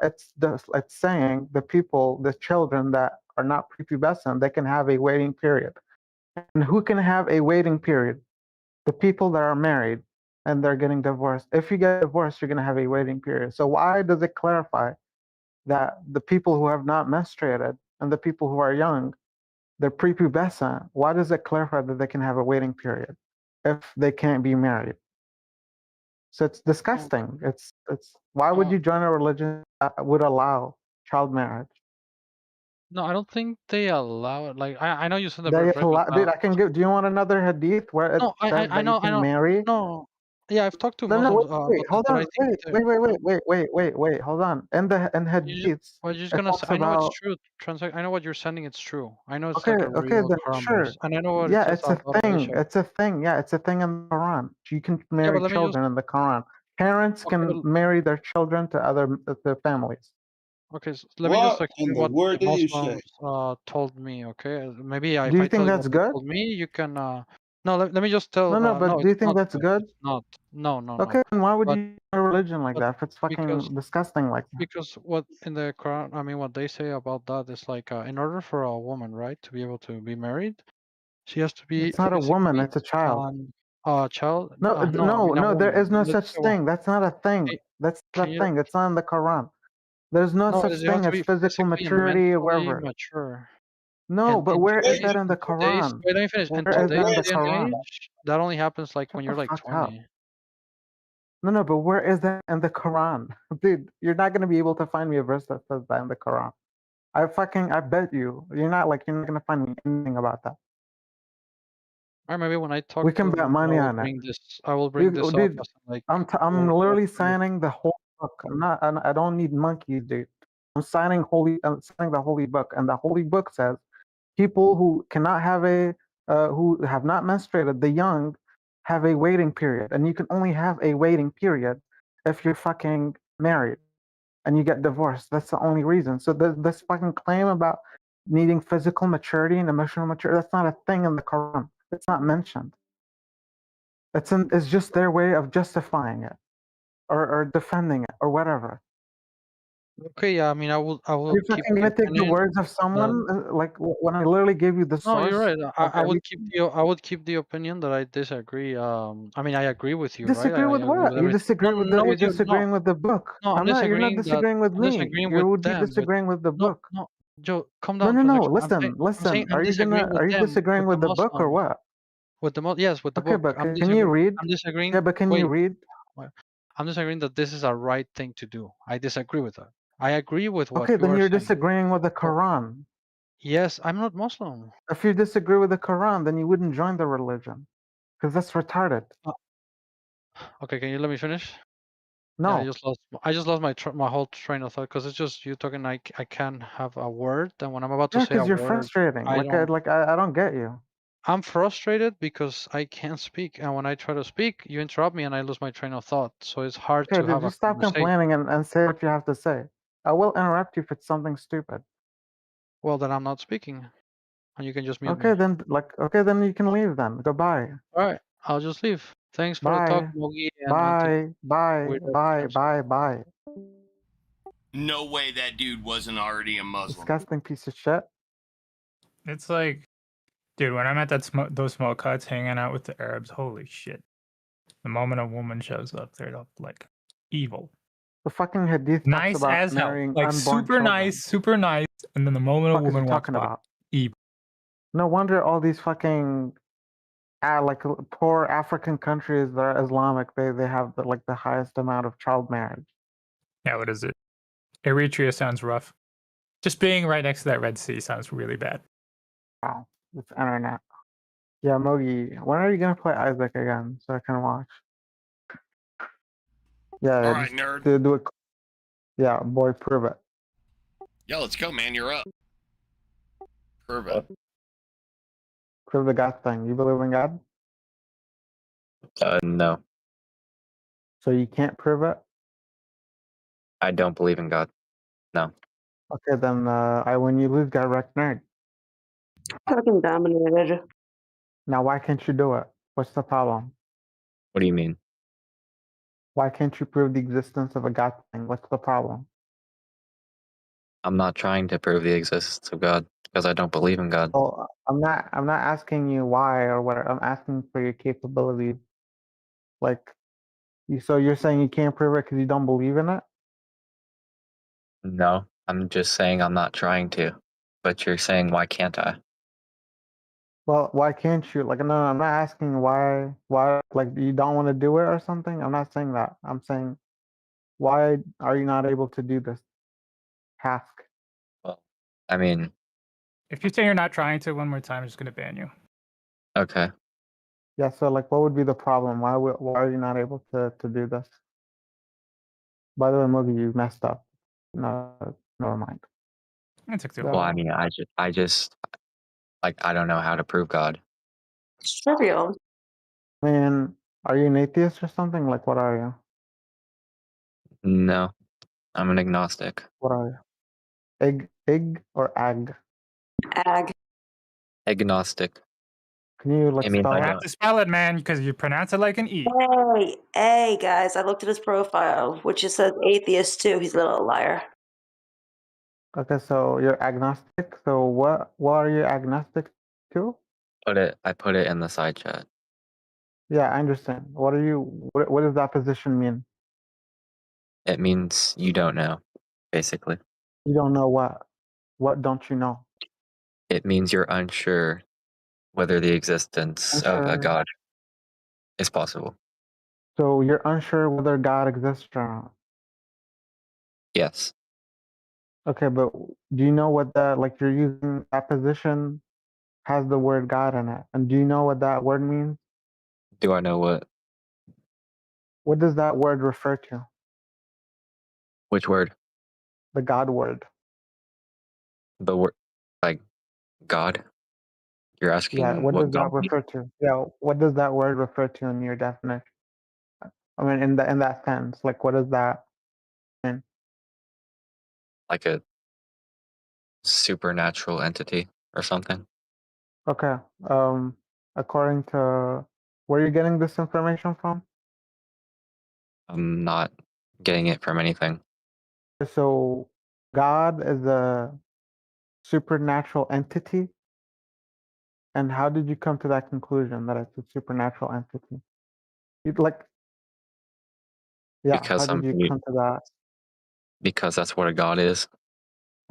it's saying the children that are not prepubescent, they can have a waiting period. And who can have a waiting period? The people that are married and they're getting divorced. If you get divorced, you're going to have a waiting period. So why does it clarify that the people who have not menstruated and the people who are young, they're prepubescent? Why does it clarify that they can have a waiting period if they can't be married? So it's disgusting. It's why would you join a religion that would allow child marriage? No, I don't think they allow it. Like I know you said the They verse right, allow, but dude, I can give. Do you want another hadith where it no, says I that you know, I can know. marry? No, yeah, I've talked to No, no, Muslims wait, about this, hold but on, I think wait, hold on. In hadiths, well, you're just it gonna say, talks I know it's about. true. I know what you're sending. It's true. I know it's Okay, like a okay, real then Quran sure. verse, and I know what it Yeah, says it's a about thing. Aisha. It's a thing. Yeah, it's a thing in the Quran. You can Yeah, marry but let me just children in the Quran. Parents okay, can marry their children to their families. okay. So let me just What in explain the what word the did you Muslims say? told me. Okay, maybe Do if you I tell think you what that's they good? told me, you can. No, let me just tell. No, no, but No, do it's you think not that's good. good? It's not. No, no, no. Okay, then why would But you join a religion like but that if it's because fucking disgusting like that? because what in the Quran, I mean, what they say about that is like, in order for a woman, right, to be able to be married, she has to be It's not a woman, physically it's a child. a child. No, No, I no, mean a no, there woman. is no Let's such say thing. That's not a thing. hey, That's can not a you? thing. It's not in the Quran. There's no No, such you have thing to as be physical physically and maturity or mentally whatever. mature. No, And but where is Wait, that in in the today's Quran? wait, let me finish. In Where is that today's in the day and Quran? age, that only happens like Shut when the you're like fuck up. 20. No, no, but where is that in the Quran? Dude, you're not gonna be able to find me a verse that says that in the Quran. I bet you're not gonna find me anything about that. Or maybe when I talk We to can bet him, money on it. I will bring this up Dude, as like I'm literally signing the whole book. I don't need monkeys, dude. I'm signing the holy book, and the holy book says people who have not menstruated, the young, have a waiting period, and you can only have a waiting period if you're fucking married and you get divorced. That's the only reason. So this fucking claim about needing physical maturity and emotional maturity, that's not a thing in the Quran. It's not mentioned. It's just their way of justifying it or defending it or whatever. okay, yeah, I mean, I Are will you keep fucking the gonna take the opinion words of that someone like when I literally gave you the no, you're source right. of I would keep everything? the opinion that I disagree. I mean, I agree with you, right? Disagree I with agree with what? You everything. disagree with No, you're with you. No, disagreeing with the book. no, You're not disagreeing with I'm me. disagreeing with You would be them. But disagreeing with the no, book. no, Joe, calm No, down no, for a no. second. I'm saying Listen. I'm disagreeing with Are you them, disagreeing with the with the book or Muslims, what? yes, with the Okay, book. but can you read? I'm disagreeing. Yeah, but can you Wait, read? wait, I'm disagreeing that this is a right thing to do. I disagree with that. I agree with what Okay, you then are you're saying. disagreeing with the So, Quran. yes, I'm not Muslim. If you disagree with the Quran, then you wouldn't join the religion because that's retarded. Uh, okay, can you let me finish? Yeah, No, I just lost my whole train of thought because it's just you talking. I can't have a word, and when I'm about to yeah, say a because you're word, frustrating. I don't. I don't get you. I'm frustrated because I can't speak, and when I try to speak, you interrupt me, and I lose my train of thought. So it's hard Okay, to dude, have a just stop conversation. complaining and say what you have to say. I will interrupt you if it's something stupid. Well, then I'm not speaking, and you can just mute me. Okay, then you can leave then. Goodbye. All right, I'll just leave. Thanks for the talk, Bye. Mogi, and until Bye. Bye. we Bye. cancel. Bye. Bye. No way that dude wasn't already a Muslim. Disgusting piece of shit. It's like, dude, when I'm at those smoke huts hanging out with the Arabs, holy shit. The moment a woman shows up, they're like evil. The fucking hadith talks Nice about as hell. marrying Like unborn super children. super nice. And then the moment a What the fuck is he woman walks talking by, about? evil. No wonder all these fucking like poor African countries that are Islamic, they have the highest amount of child marriage. Yeah, what is it? Eritrea sounds rough. Just being right next to that Red Sea sounds really bad. Wow, it's internet. Yeah, Mogi, when are you gonna play Isaac again so I can watch? Yeah, All right, just nerd. do it. Yeah, boy, prove it. Yo, let's go, man. You're up. Prove it. Prove the God thing. You believe in God? No, So you can't prove it? I don't believe in God. No. Okay, then when you lose, got wrecked nerd. Fucking dominated. Now, why can't you do it? What's the problem? What do you mean? Why can't you prove the existence of a God thing? What's the problem? I'm not trying to prove the existence of God because I don't believe in God. Well, I'm not asking you why or what. I'm asking for your capability. Like, so you're saying you can't prove it because you don't believe in it? No, I'm just saying I'm not trying to. But you're saying, why can't I? Well, why can't you? Like, no, I'm not asking why, like, you don't want to do it or something. I'm not saying that. I'm saying, why are you not able to do this task? Well, I mean, If you say you're not trying to one more time, I'm just gonna ban you. okay. Yeah, so, like, what would be the problem? Why are you not able to do this? By the way, Moogie, you messed up. No, never mind. It's a Well, I Yeah. mean, I just, like, I don't know how to prove God. It's trivial. I mean, are you an atheist or something? Like, what are you? No, I'm an agnostic. What are you? Ig or ag? Ag. Agnostic. Can you, like, I mean, spell I You it? have to spell it, man, because you pronounce it like an E. Hey, guys, I looked at his profile, which it says atheist too. He's a little liar. Okay, so you're agnostic. So what are you agnostic to? I put it in the side chat. Yeah, I understand. What are you? What does that position mean? It means you don't know, basically. You don't know what. What don't you know? It means you're unsure whether the existence of a Unsure. God is possible. So you're unsure whether God exists or not. Yes. Okay, but do you know what that, like, you're using that position has the word God in it, and do you know what that word means? Do I know what? What does that word refer to? Which word? The God word. The word, like, God? You're Yeah, asking what what does God that means? refer to? Yeah, what does that word refer to in your definition? I mean, in that sense, like, what does that mean? Like a supernatural entity or something? Okay. According to where are you getting this information from? I'm not getting it from anything. So God is a supernatural entity. And how did you come to that conclusion that it's a supernatural entity? You'd like, yeah, how Because did you come to that? because that's what a God is.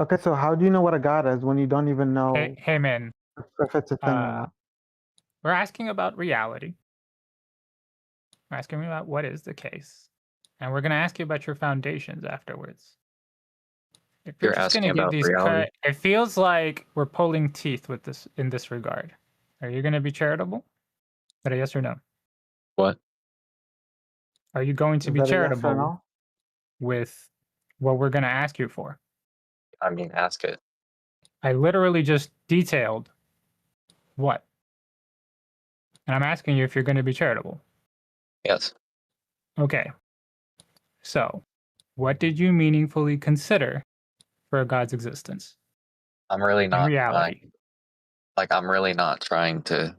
Okay, so how do you know what a God is when you don't even know Hey, man, if it's a thing or not? we're asking about reality. We're asking about what is the case. And we're going to ask you about your foundations afterwards. If you're You're just going asking to give about these reality? it feels like we're pulling teeth with this in this regard. Are you going to be charitable? Is that a yes or no? What? Are you going to Is be that a yes or charitable no? with what we're going to ask you for? I mean, ask it. I literally just detailed what. And I'm asking you if you're going to be charitable. Yes. Okay. So, what did you meaningfully consider for a God's existence I'm really in not reality? I'm really not trying to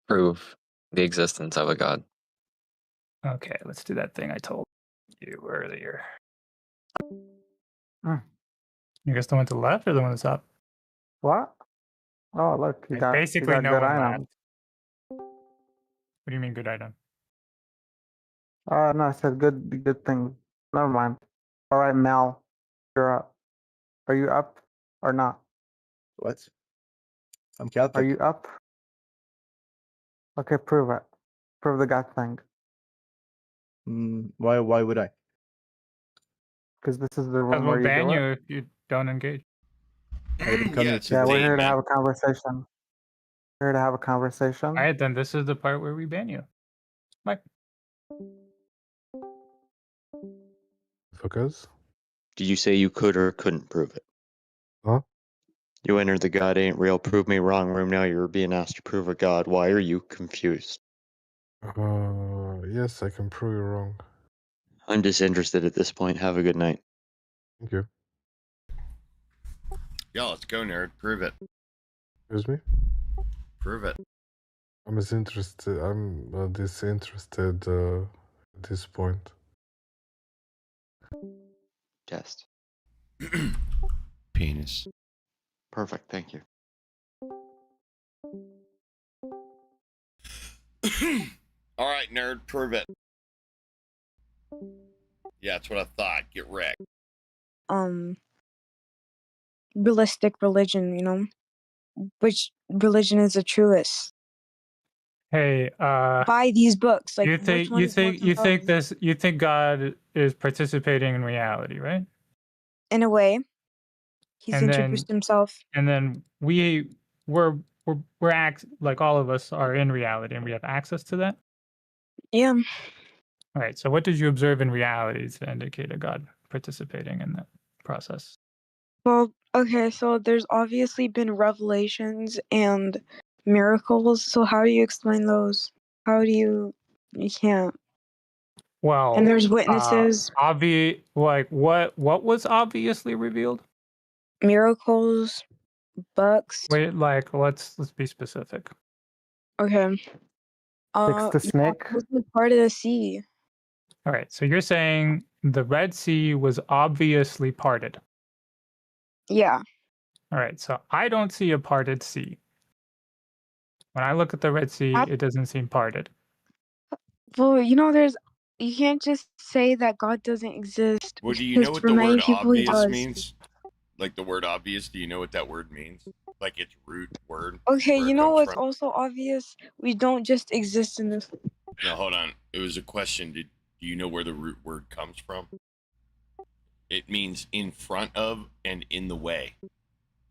prove the existence of a God. Okay, let's do that thing I told you earlier. Mm. You guys the one to the left or the one that's up? What? Oh, look, you got Basically, no good one items. laughed. What do you mean, good item? No, I said good things. Never mind. All right, Mel, you're up. Are you up or not? What? I'm Are Catholic. you up? Okay, prove it. Prove the God thing. Why would I? Because this is the Because room we'll where you ban do it. you if you don't engage. I didn't come Yeah, here it's to Yeah, we're insane, here to man. have a conversation. Here to have a conversation. All right, then this is the part where we ban you. Bye. Fuckers. Did you say you could or couldn't prove it? Huh? You entered the God ain't real, prove me wrong room. Now you're being asked to prove a God. Why are you confused? Yes, I can prove you wrong. I'm disinterested at this point. Have a good night. Thank you. Yeah, let's go, nerd. Prove it. Excuse me? Prove it. I'm disinterested at this point. Test. Penis. Perfect. Thank you. All right, nerd, prove it. Yeah, that's what I thought. Get wrecked. Realistic religion, which religion is the truest? Hey, By these books, like you which one is more compelling? you think God is participating in reality, right? In a way, he's And introduced himself. then we're like all of us are in reality and we have access to that. Yeah. All right. So what did you observe in reality to indicate a God participating in that process? Well, okay, so there's obviously been revelations and miracles. So how do you explain those? You can't. Well, And there's witnesses, like what was obviously revealed? miracles, bucks. Wait, like let's be specific. Okay. Fix the snake. Mostly part of the sea. All right. So you're saying the Red Sea was obviously parted. Yeah. All right. So I don't see a parted sea. When I look at the Red Sea, it doesn't seem parted. Well, you can't just say that God doesn't exist. Well, do you know because what for the many word people he obvious does. means? Like the word obvious, do you know what that word means? Like its root word? Okay, where it you know comes what's from? also obvious? We don't just exist in this. No, hold on. It was a question. Do you know where the root word comes from? It means in front of and in the way.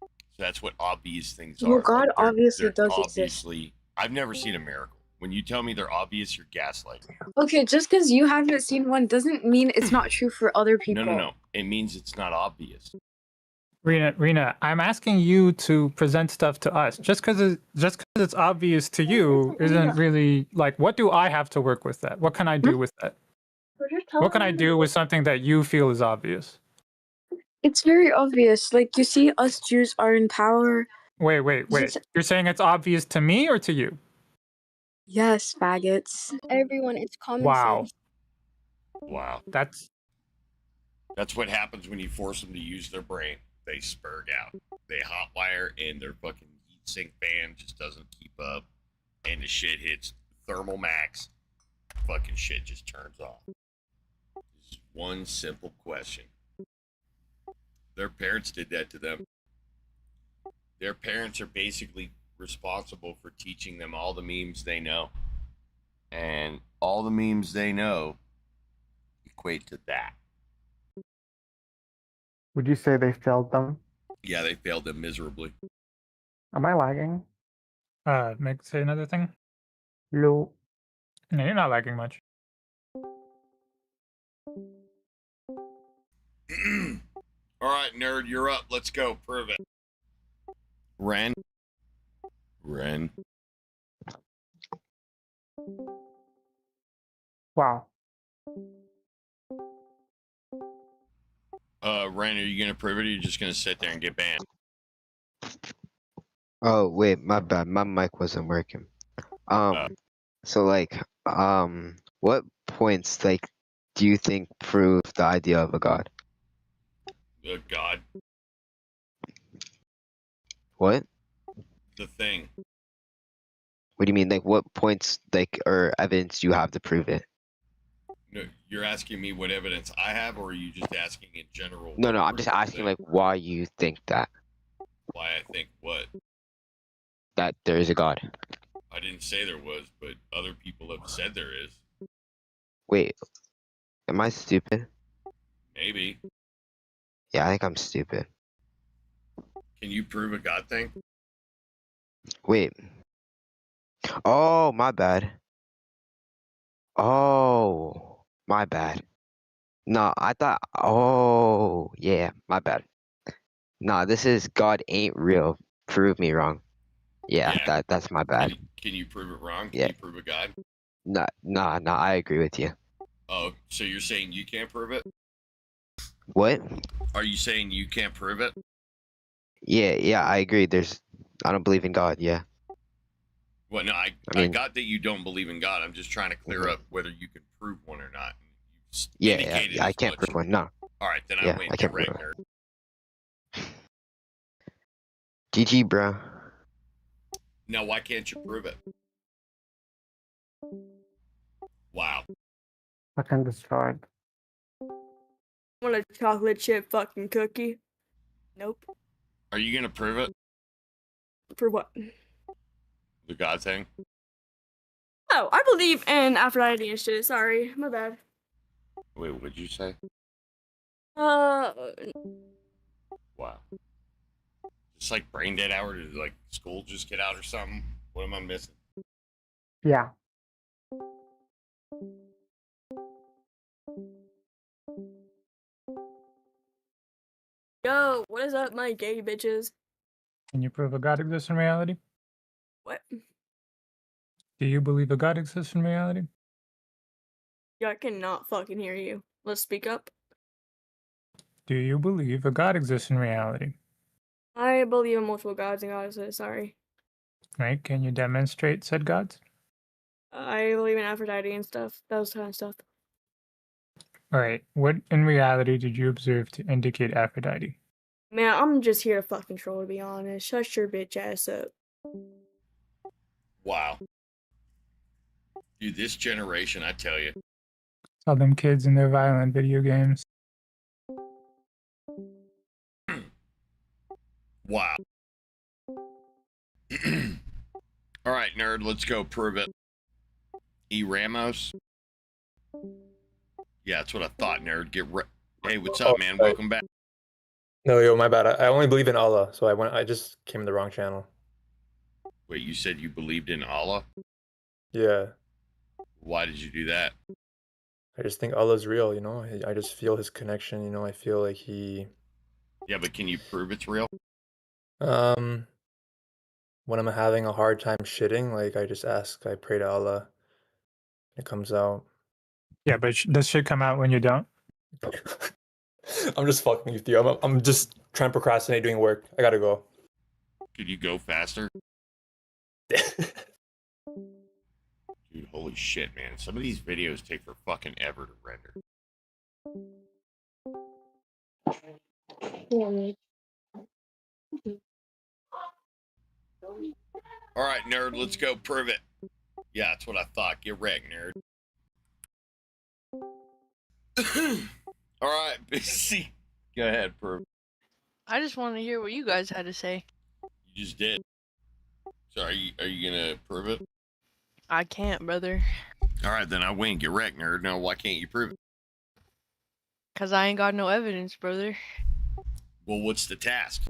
So that's what obvious things are. Well, God they're obviously does exist. obviously, I've never seen a miracle. When you tell me they're obvious, you're gaslighting. Okay, just because you haven't seen one doesn't mean it's not true for other people. No. It means it's not obvious. Rena, I'm asking you to present stuff to us. Just because it's obvious to you isn't really like. What do I have to work with that? What can I do with that? What can I do with something that you feel is obvious? It's very obvious. Like, you see, us Jews are in power. Wait. You're saying it's obvious to me or to you? Yes, faggots. Everyone, it's common Wow. sense. Wow. That's what happens when you force them to use their brain. They spurg out. They hotwire and their fucking heat sink fan just doesn't keep up. And the shit hits thermal max. Fucking shit just turns off. This is one simple question. Their parents did that to them. Their parents are basically responsible for teaching them all the memes they know. And all the memes they know equate to that. Would you say they failed them? Yeah, they failed them miserably. Am I lagging? say another thing. Low. No, you're not lagging much. All right, nerd, you're up. Let's go. Prove it. Ren. Wow. Ren, are you gonna prove it, or are you just gonna sit there and get banned? Oh wait, my bad. My mic wasn't working. So what points do you think prove the idea of a god? The God. What? The thing. What do you mean? What points or evidence do you have to prove it? No, you're asking me what evidence I have, or are you just asking in general? No, I'm just asking why you think that. Why I think what? That there is a god. I didn't say there was, but other people have said there is. Wait, am I stupid? Maybe. Yeah, I think I'm stupid. Can you prove a God thing? Wait. Oh, my bad. Oh, my bad. No, I thought. Oh, yeah, my bad. Nah, this is God ain't real. Prove me wrong. Yeah. That's my bad. Can you prove it wrong? Can Yeah. you prove a God? Nah, I agree with you. Oh, so you're saying you can't prove it? What? Are you saying you can't prove it? Yeah, I agree. I don't believe in God, yeah. Well, no, I got that you don't believe in God. I'm just trying to clear up whether you can prove one or not. Yeah, I can't prove one, no. All right, then Yeah, I win. I can't You're right, prove nerd. GG, bro. Now, why can't you prove it? Wow. Fucking destroyed. Want a chocolate chip fucking cookie? Nope. Are you gonna prove it? For what? The God thing? Oh, I believe in Aphrodite and shit. Sorry, my bad. Wait, what'd you say? Uh, Wow. Just like brain dead hour to like school just get out or something? What am I missing? Yeah. yo, what is up, my gay bitches? Can you prove a God exists in reality? What? Do you believe a God exists in reality? Yo, I cannot fucking hear you. Let's speak up. Do you believe a God exists in reality? I believe in multiple gods and goddesses. Sorry. Right? Can you demonstrate said gods? I believe in Aphrodite and stuff. Those kind of stuff. All right. What in reality did you observe to indicate Aphrodite? Man, I'm just here to fucking troll, to be honest. Shut your bitch ass up. Wow. Dude, this generation, I tell you. All them kids in their violent video games. Wow. All right, nerd, let's go prove it. E. Ramos? Yeah, that's what I thought, nerd. Hey, what's up, man? Right. Welcome back. No, yo, my bad. I only believe in Allah, so I just came in the wrong channel. Wait, you said you believed in Allah? Yeah, Why did you do that? I just think Allah's real, you know? I just feel his connection, you know? I feel like he... Yeah, but can you prove it's real? When I'm having a hard time shitting, like, I just ask, I pray to Allah. It comes out. Yeah, but does shit come out when you don't? I'm just fucking with you. I'm just trying to procrastinate doing work. I gotta go. Could you go faster? Dude, holy shit, man. Some of these videos take for fucking ever to render. Alright, nerd, let's go prove it. Yeah, that's what I thought. Get wrecked, nerd. Alright, busy. Go ahead, prove. I just want to hear what you guys had to say. You just did. So are you gonna prove it? I can't, brother. Alright, then I win. Get wrecked, nerd. No, why can't you prove it? Cause I ain't got no evidence, brother. Well, what's the task?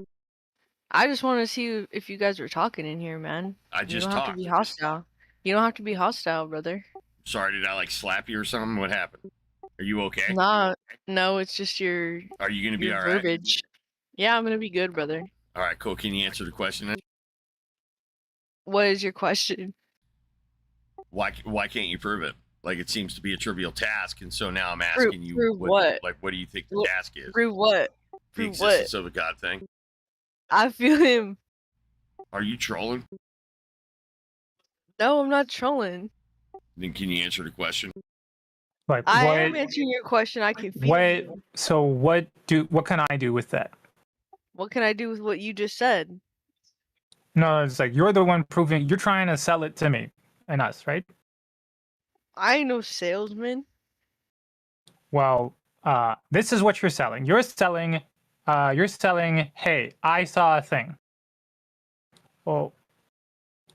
I just want to see if you guys were talking in here, man. I just You don't have to be hostile. You don't have to be hostile, brother. Sorry, did I like slap you or something? What happened? Are you okay? Nah, no, it's just your. Are you gonna be your alright? verbiage. Yeah, I'm gonna be good, brother. Alright, cool. Can you answer the question then? What is your question? Why can't you prove it? Like, it seems to be a trivial task, and so now I'm asking you, prove what? Like, what do you think the task is? Prove what? The Prove existence what? of a God thing. I feel him. Are you trolling? No, I'm not trolling. Then can you answer the question? Like I what? am answering your question. I can feel What? you. So what can I do with that? What can I do with what you just said? No, it's like you're the one proving. You're trying to sell it to me and us, right? I ain't no salesman. Well, this is what you're selling. You're selling, hey, I saw a thing. Well,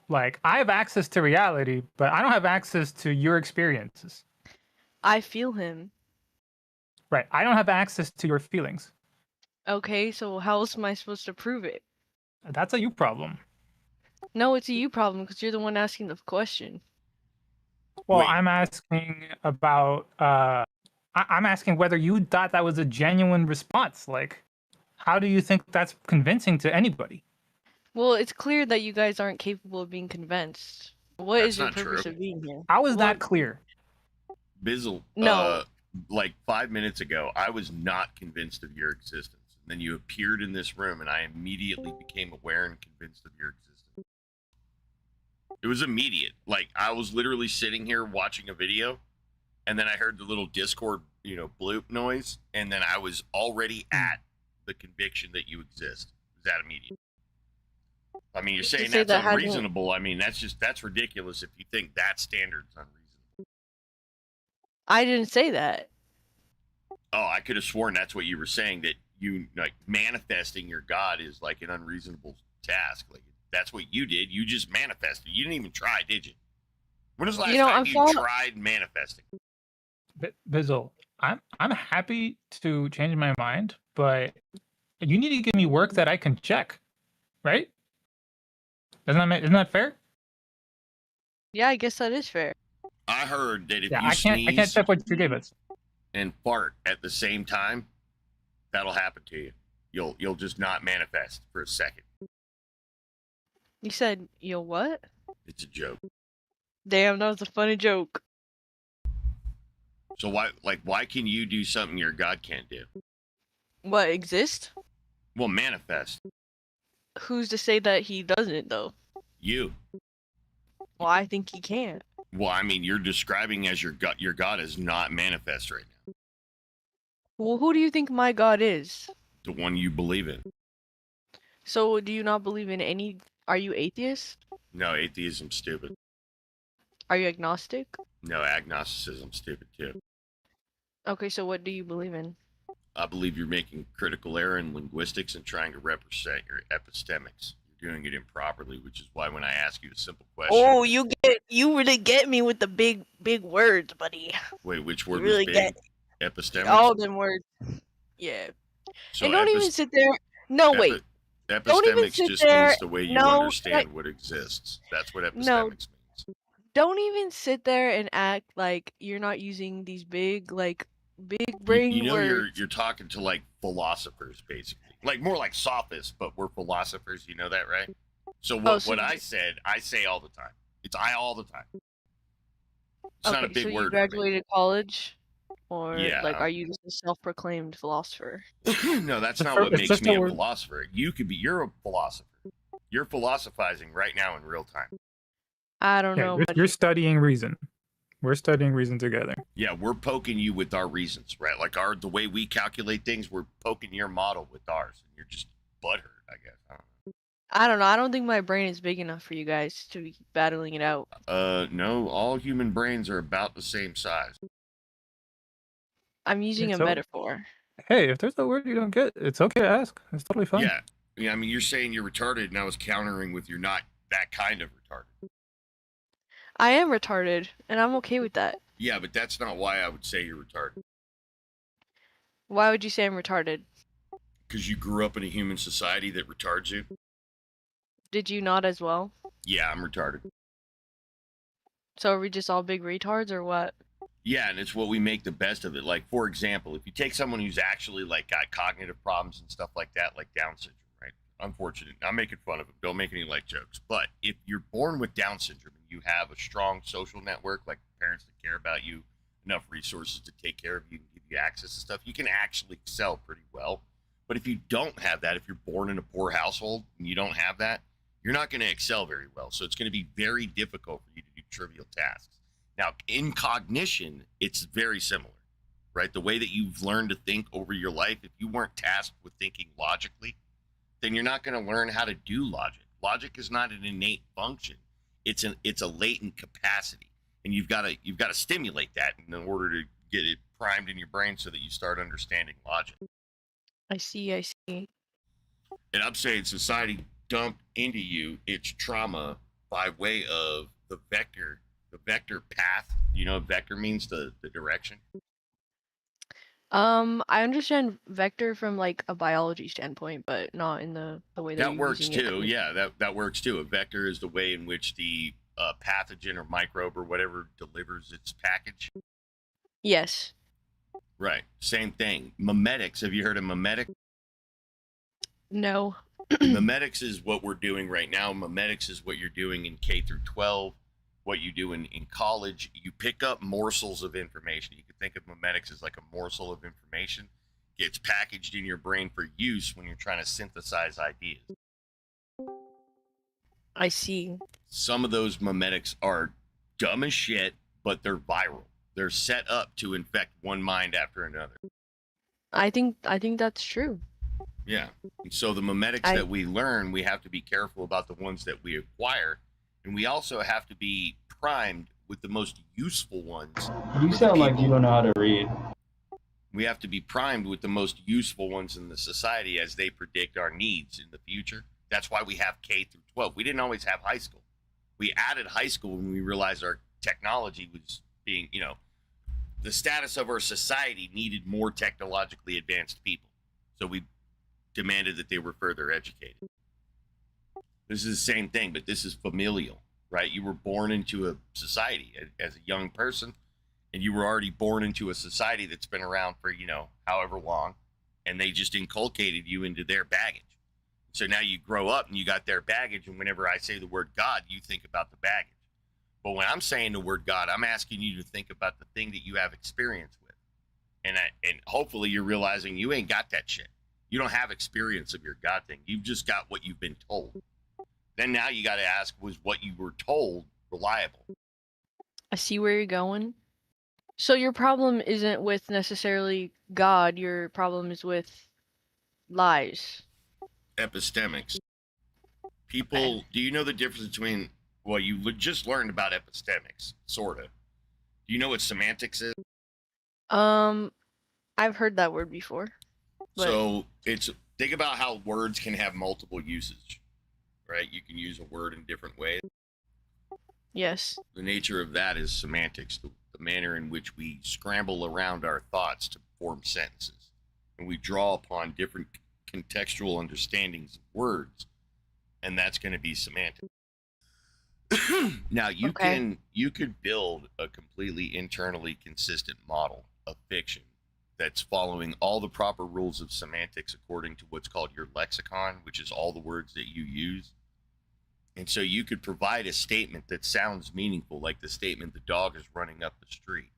like, I have access to reality, but I don't have access to your experiences. I feel him. Right. I don't have access to your feelings. Okay, so how else am I supposed to prove it? That's a you problem. No, it's a you problem because you're the one asking the question. Well, Wait. I'm asking about, I'm asking whether you thought that was a genuine response. Like, how do you think that's convincing to anybody? Well, it's clear that you guys aren't capable of being convinced. What That's is your not purpose true. of being here? How is What- that clear? Bizzle, No. like 5 minutes ago, I was not convinced of your existence. And then you appeared in this room, and I immediately became aware and convinced of your existence. It was immediate. Like, I was literally sitting here watching a video, and then I heard the little Discord, bloop noise, and then I was already at the conviction that you exist. It was that immediate. I mean, you're To saying say that's that hasn't- unreasonable. I mean, that's ridiculous if you think that standard's unreasonable. I didn't say that. Oh, I could have sworn that's what you were saying, that you like manifesting your God is like an unreasonable task. Like that's what you did. You just manifested. You didn't even try, did you? When was the last time you tried manifesting? Bizzle, I'm happy to change my mind, but you need to give me work that I can check, right? Isn't that fair? Yeah, I guess that is fair. I heard that if you I can't sneeze check what you gave us. and fart at the same time, that'll happen to you. You'll just not manifest for a second. You said, yo, what? It's a joke. Damn, that was a funny joke. So why can you do something your God can't do? What, exist? Well, manifest. Who's to say that he doesn't, though? You. Well, I think he can. Well, I mean, you're describing as your God is not manifest right now. Well, who do you think my God is? The one you believe in. So, do you not believe in any... Are you atheist? No, atheism's stupid. Are you agnostic? No, agnosticism's stupid too. Okay, so what do you believe in? I believe you're making critical error in linguistics and trying to represent your epistemics. You're doing it improperly, which is why when I ask you a simple question... Oh, you really get me with the big words, buddy. Wait, which word You really was big? get Epistemics? all them words. Yeah. So And don't even sit there. No, wait. Don't even Epistemics sit just there. means the way you No, understand what exists. That's what epistemics No. means. Don't even sit there and act like you're not using these big brain You know words. you're talking to like philosophers basically. Like more like sophists, but we're philosophers, you know that, right? So what I said, I say all the time. It's I all the time. It's not a big so you word. graduated college, or Yeah. like are you just a self-proclaimed philosopher? No, that's not what makes me a philosopher. You're a philosopher. You're philosophizing right now in real time. I don't know. You're studying reason. We're studying reason together. Yeah, we're poking you with our reasons, right? Like the way we calculate things, we're poking your model with ours, and you're just butthurt, I guess. I don't know. I don't think my brain is big enough for you guys to be battling it out. No, all human brains are about the same size. I'm using a So- metaphor. Hey, if there's a word you don't get, it's okay to ask. It's totally fine. Yeah. I mean, you're saying you're retarded, and I was countering with you're not that kind of retarded. I am retarded, and I'm okay with that. Yeah, but that's not why I would say you're retarded. Why would you say I'm retarded? Because you grew up in a human society that retards you. Did you not as well? Yeah, I'm retarded. So are we just all big retards or what? Yeah, and it's what we make the best of it. Like, for example, if you take someone who's actually like got cognitive problems and stuff like that, like Down syndrome, right? Unfortunate. I'm making fun of them. Don't make any light jokes. But if you're born with Down syndrome and you have a strong social network, like parents that care about you, enough resources to take care of you and give you access to stuff, you can actually excel pretty well. But if you don't have that, if you're born in a poor household and you don't have that, you're not going to excel very well. So it's going to be very difficult for you to do trivial tasks. Now, in cognition, it's very similar, right? The way that you've learned to think over your life, if you weren't tasked with thinking logically, then you're not going to learn how to do logic. Logic is not an innate function. It's a latent capacity. And you've got to stimulate that in order to get it primed in your brain so that you start understanding logic. I see. And I'm saying society dumped into you its trauma by way of the vector path. You know, vector means the direction. I understand vector from like a biology standpoint, but not in the way that That you're works using it. too. Yeah, that works too. A vector is the way in which the pathogen or microbe or whatever delivers its package. Yes. Right. Same thing. Memetics. Have you heard of memetic? No. Memetics is what we're doing right now. Memetics is what you're doing in K through 12. What you do in college, you pick up morsels of information. You can think of memetics as like a morsel of information. Gets packaged in your brain for use when you're trying to synthesize ideas. I see. Some of those memetics are dumb as shit, but they're viral. They're set up to infect one mind after another. I think that's true. Yeah. And so the memetics that we learn, we have to be careful about the ones that we acquire. And we also have to be primed with the most useful ones. You sound like you don't know how to read. We have to be primed with the most useful ones in the society as they predict our needs in the future. That's why we have K through 12. We didn't always have high school. We added high school when we realized our technology was being, the status of our society needed more technologically advanced people. So we demanded that they were further educated. This is the same thing, but this is familial, right? You were born into a society as a young person, and you were already born into a society that's been around for, however long, and they just inculcated you into their baggage. So now you grow up and you got their baggage, and whenever I say the word God, you think about the baggage. But when I'm saying the word God, I'm asking you to think about the thing that you have experience with. And hopefully you're realizing you ain't got that shit. You don't have experience of your God thing. You've just got what you've been told. Then now you got to ask, was what you were told reliable? I see where you're going. So your problem isn't with necessarily God. Your problem is with lies. Epistemics. People, do you know the difference between, well, you just learned about epistemics, sort of. Do you know what semantics is? I've heard that word before. But... So think about how words can have multiple usage, right? You can use a word in different ways. Yes. The nature of that is semantics, the manner in which we scramble around our thoughts to form sentences. And we draw upon different contextual understandings of words, and that's going to be semantic. Now, you could build a completely internally consistent model of fiction that's following all the proper rules of semantics according to what's called your lexicon, which is all the words that you use. And so you could provide a statement that sounds meaningful, like the statement, the dog is running up the street.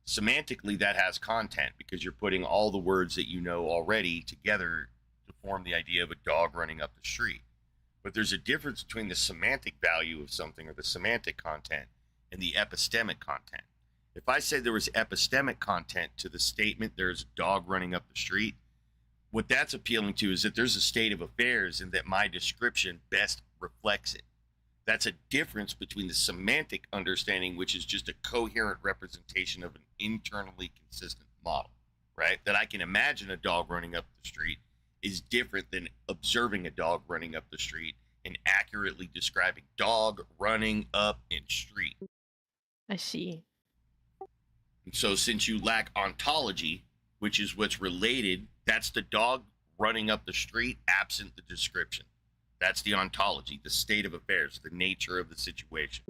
Semantically, that has content because you're putting all the words that you know already together to form the idea of a dog running up the street. But there's a difference between the semantic value of something or the semantic content and the epistemic content. If I said there was epistemic content to the statement, there's a dog running up the street, what that's appealing to is that there's a state of affairs and that my description best reflects it. That's a difference between the semantic understanding, which is just a coherent representation of an internally consistent model, right? That I can imagine a dog running up the street is different than observing a dog running up the street and accurately describing dog running up in street. I see. And so since you lack ontology, which is what's related, that's the dog running up the street absent the description. That's the ontology, the state of affairs, the nature of the situation.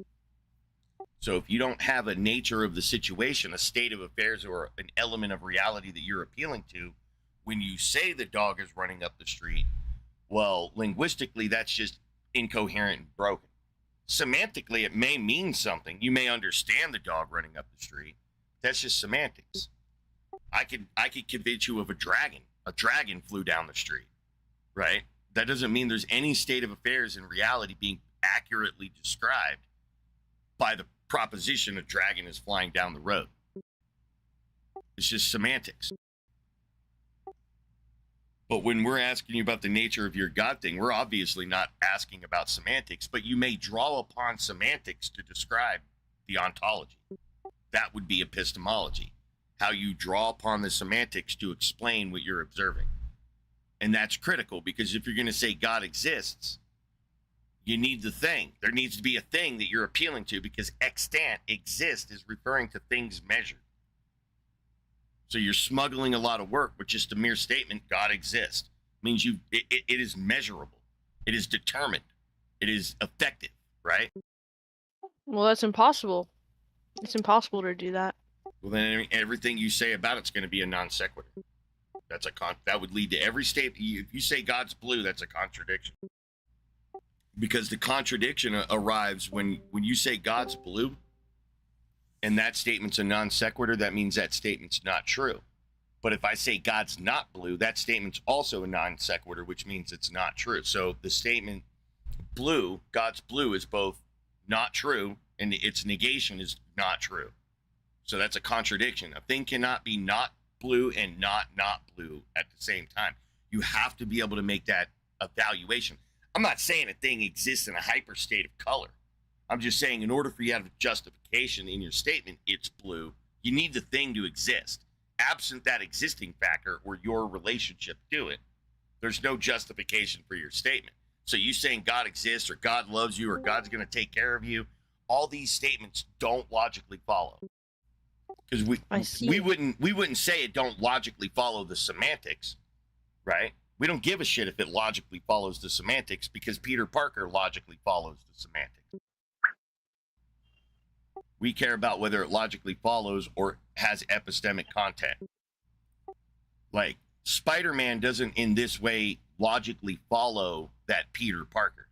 So if you don't have a nature of the situation, a state of affairs, or an element of reality that you're appealing to, when you say the dog is running up the street, well, linguistically, that's just incoherent and broken. Semantically, it may mean something. You may understand the dog running up the street. That's just semantics. I could convince you of a dragon. A dragon flew down the street, right? That doesn't mean there's any state of affairs in reality being accurately described by the proposition a dragon is flying down the road. It's just semantics. But when we're asking you about the nature of your God thing, we're obviously not asking about semantics, but you may draw upon semantics to describe the ontology. That would be epistemology, how you draw upon the semantics to explain what you're observing. And that's critical, because if you're going to say God exists, you need the thing. There needs to be a thing that you're appealing to, because extant, exist, is referring to things measured. So you're smuggling a lot of work with just a mere statement, God exists. Means it is measurable. It is determined. It is effective, right? Well, that's impossible. It's impossible to do that. Well, then everything you say about it's going to be a non sequitur. That would lead to every statement. If you say God's blue, that's a contradiction. Because the contradiction arrives when you say God's blue, and that statement's a non sequitur, that means that statement's not true. But if I say God's not blue, that statement's also a non sequitur, which means it's not true. So the statement blue, God's blue, is both not true and its negation is not true. So that's a contradiction. A thing cannot be not blue and not blue at the same time. You have to be able to make that evaluation. I'm not saying a thing exists in a hyper state of color. I'm just saying in order for you to have justification in your statement, it's blue, you need the thing to exist. Absent that existing factor or your relationship to it, there's no justification for your statement. So you saying God exists or God loves you or God's going to take care of you, all these statements don't logically follow. Because we wouldn't say it don't logically follow the semantics, right? We don't give a shit if it logically follows the semantics because Peter Parker logically follows the semantics. We care about whether it logically follows or has epistemic content. Like, Spider-Man doesn't in this way logically follow that Peter Parker.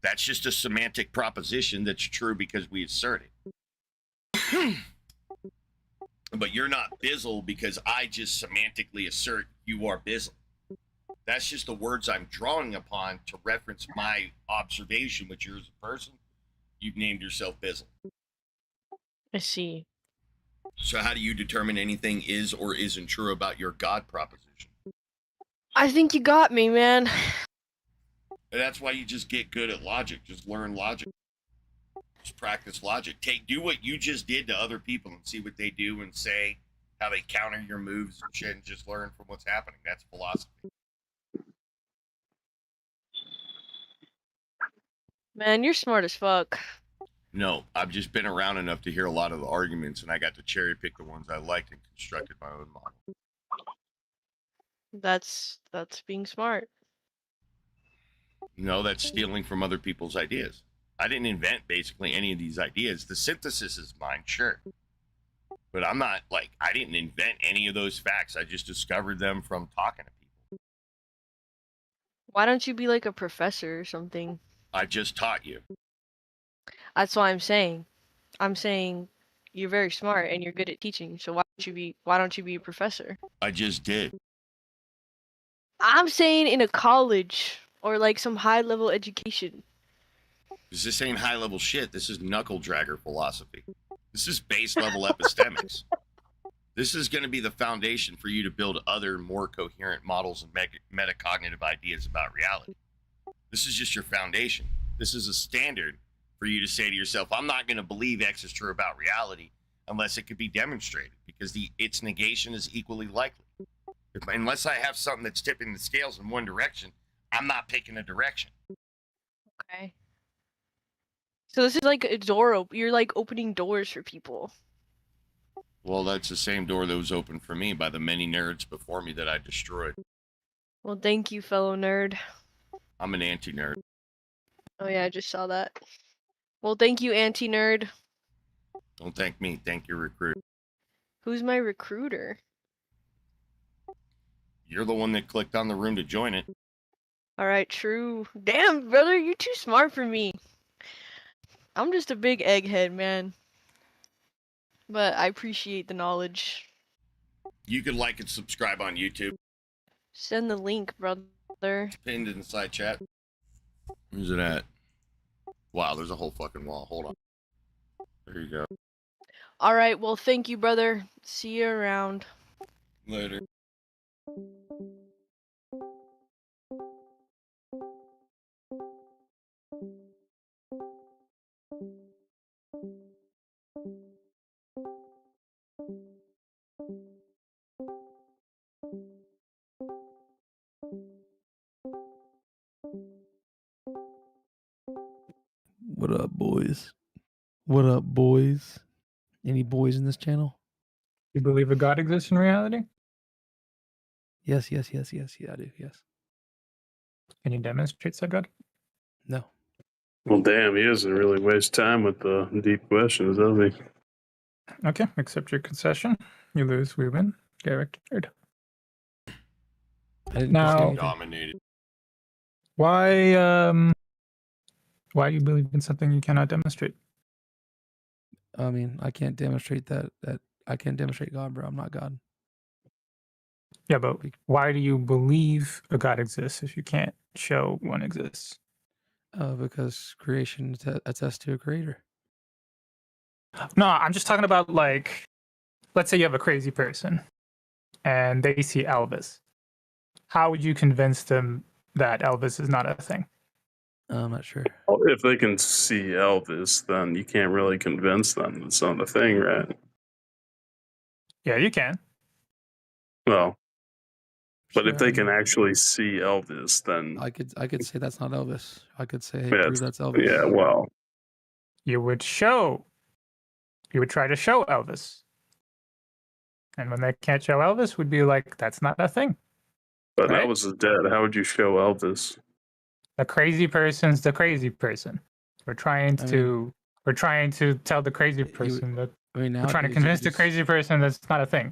That's just a semantic proposition that's true because we assert it. But you're not Bizzle because I just semantically assert you are Bizzle. That's just the words I'm drawing upon to reference my observation, which you're as a person. You've named yourself Bizzle. I see. So how do you determine anything is or isn't true about your God proposition? I think you got me, man. And that's why you just get good at logic. Just learn logic. Just practice logic. Do what you just did to other people and see what they do and say, how they counter your moves and shit, and just learn from what's happening. That's philosophy. Man, you're smart as fuck. No, I've just been around enough to hear a lot of the arguments, and I got to cherry pick the ones I liked and constructed my own model. That's being smart. No, that's stealing from other people's ideas. I didn't invent basically any of these ideas. The synthesis is mine, sure. But I'm not like, I didn't invent any of those facts. I just discovered them from talking to people. Why don't you be like a professor or something? I just taught you. That's what I'm saying. I'm saying you're very smart and you're good at teaching. So why don't you be a professor? I just did. I'm saying in a college or like some high level education. This ain't high level shit. This is knuckle dragger philosophy. This is base level epistemics. This is going to be the foundation for you to build other more coherent models and metacognitive ideas about reality. This is just your foundation. This is a standard for you to say to yourself, I'm not going to believe X is true about reality unless it could be demonstrated, because its negation is equally likely. Unless I have something that's tipping the scales in one direction, I'm not picking a direction. Okay. So this is like a door you're like opening doors for people. Well, that's the same door that was opened for me by the many nerds before me that I destroyed. Well, thank you, fellow nerd. I'm an anti-nerd. Oh yeah, I just saw that. Well, thank you, anti-nerd. Don't thank me. Thank your recruit. Who's my recruiter? You're the one that clicked on the room to join it. Alright, true. Damn, brother, you're too smart for me. I'm just a big egghead, man. But I appreciate the knowledge. You can like and subscribe on YouTube. Send the link, brother. It's pinned in the side chat. Where's it at? Wow, there's a whole fucking wall. Hold on. There you go. Alright, well, thank you, brother. See you around. Later. What up, boys? What up, boys? Any boys in this channel? You believe a God exists in reality? Yes, yes, yes, yes. Yeah, I do. Yes. Can you demonstrate said God? No. Well, damn, he doesn't really waste time with the deep questions, does he? Okay, accept your concession. You lose, we win. Get rectified. Now, Dominated. why do you believe in something you cannot demonstrate? I mean, I can't demonstrate that I can't demonstrate God, bro. I'm not God. Yeah, but why do you believe a God exists if you can't show one exists? Because creation attests to a creator. No, I'm just talking about, like, let's say you have a crazy person and they see Elvis. how would you convince them that Elvis is not a thing? I'm not sure. Well, if they can see Elvis, then you can't really convince them it's not a thing, right? Yeah, you can. Well, but if Sure, they I can mean- actually see Elvis, then I could say that's not Elvis. I could say, hey, yeah, prove that's Elvis. yeah, well, You would try to show Elvis. And when they can't show Elvis, would be like, that's not a thing. but Right? Elvis is dead. How would you show Elvis? The crazy person's the crazy person. We're trying I to tell the crazy person that I mean, we're trying to nowadays you convince could the just- crazy person that's not a thing.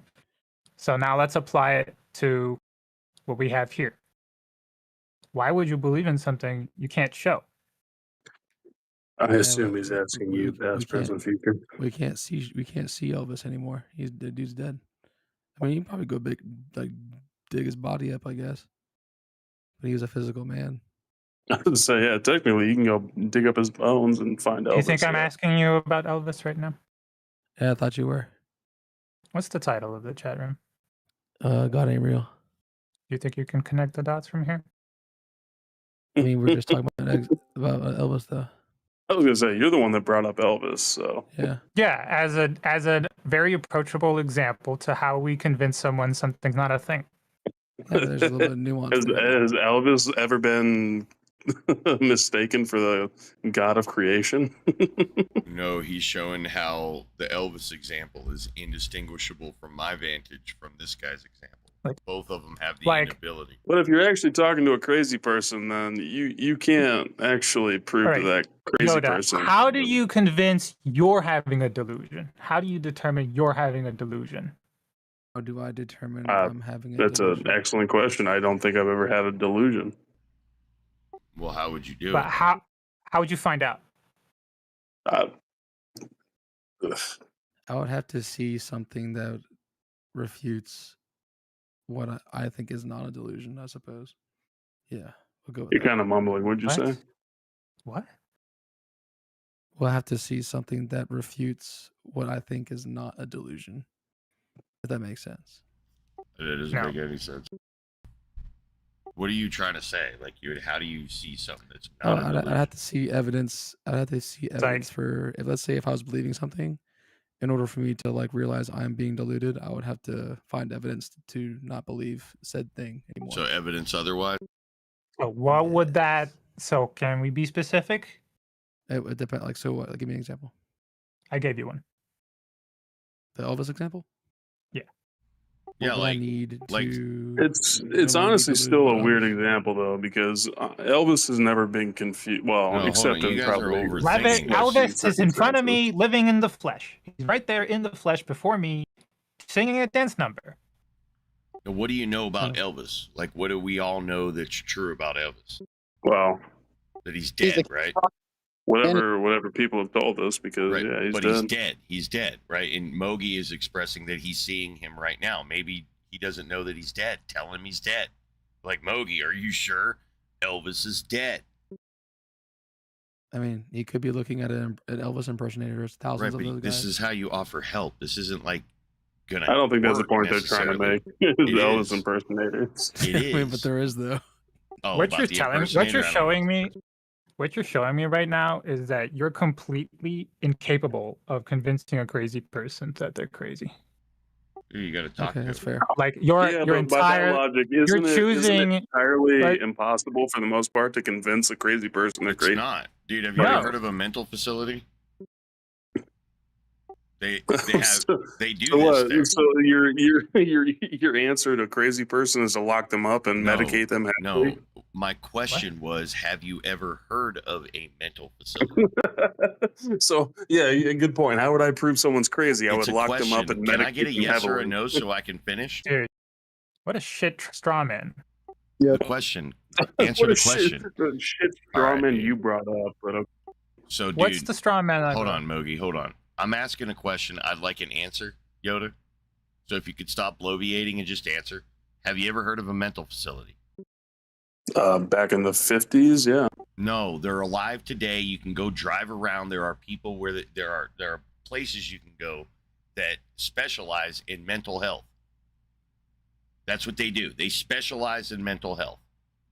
So now let's apply it to what we have here. Why would you believe in something you can't show? I Yeah, assume he's asking you, past, present, future. We can't see Elvis anymore. The dude's dead. I mean, you can probably go dig his body up, I guess. But he was a physical man. So yeah, technically you can go dig up his bones and find Elvis. Do you think I'm yeah. asking you about Elvis right now? Yeah, I thought you were. What's the title of the chat room? God ain't real. Do you think you can connect the dots from here? I mean, we're just talking about Elvis, though. I was gonna say you're the one that brought up Elvis, so Yeah. Yeah, as a very approachable example to how we convince someone something's not a thing. Yeah, there's a little bit of nuance has, there. has Elvis ever been mistaken for the god of creation? No, he's showing how the Elvis example is indistinguishable from my vantage from this guy's example. Both of them have the inability. But if you're actually talking to a crazy person, then you can't actually prove All to that crazy Yoda, person. how do you convince you're having a delusion? How do you determine you're having a delusion? How do I determine I'm having a That's delusion? an excellent question. I don't think I've ever had a delusion. Well, how would you do But it? how would you find out? I would have to see something that refutes what I think is not a delusion, I suppose. Yeah, we'll go with You're that. kind of mumbling. What'd you say? What? We'll have to see something that refutes what I think is not a delusion. If that makes sense. It doesn't make any sense. What are you trying to say? Like, how do you see something that's Oh, not a I'd delusion? have to see evidence. I'd have to see evidence for, let's say, if I was believing something, in order for me to realize I'm being deluded, I would have to find evidence to not believe said thing anymore. So evidence otherwise? So what would that? So can we be specific? It would depend. So what? Give me an example. I gave you one. The Elvis example. Yeah. What would I need to? It's honestly still a weird example though, because Elvis has never been confused. Well, No, hold except on, you in guys are probably Elvis is in front of me, living in the flesh. He's right there in the flesh before me, singing a dance number. Now, what do you know about Elvis? Like, what do we all know that's true about Elvis? Well, that he's dead, right? Whatever people have told us, because yeah, he's But dead. he's dead. He's dead, right? And Mogi is expressing that he's seeing him right now. Maybe he doesn't know that he's dead. Tell him he's dead. Like, Mogi, are you sure Elvis is dead? I mean, he could be looking at an Elvis impersonator. There's thousands Right, of but those this guys. is how you offer help. This isn't like gonna. I don't think that's the work point they're trying to necessarily. make. It Elvis is. impersonators. It is. I mean, but there is though. Oh, what about you're the telling, what impersonator, you're I don't showing me, what you're showing me right now is that you're completely incapable of convincing a crazy person that they're crazy. You got to talk Okay, to that's him. fair. Like your Yeah, your but by that entire, logic, you're isn't it choosing. entirely like- impossible for the most part to convince a crazy person they're It's crazy? not, dude. Have you No. ever heard of a mental facility? They have they do So this what? there. So your answer to a crazy person is to lock them up and medicate them No, happily? my question was, have you ever heard of a mental facility? So yeah, good point. How would I prove someone's crazy? I It's would a lock question. them up and Can medicate I get a them yes or a heavily. no so I can finish? Dude, what a shit straw man. The question. Answer What the a shit, question. shit All right, strawman dude. you brought up, but okay. So, dude, What's the straw man? hold on, Mogi. Hold on. I'm asking a question. I'd like an answer, Yoda. So if you could stop bloviating and just answer. Have you ever heard of a mental facility? Back in the 50s, yeah. No, they're alive today. You can go drive around. There are people where there are places you can go that specialize in mental health. That's what they do. They specialize in mental health.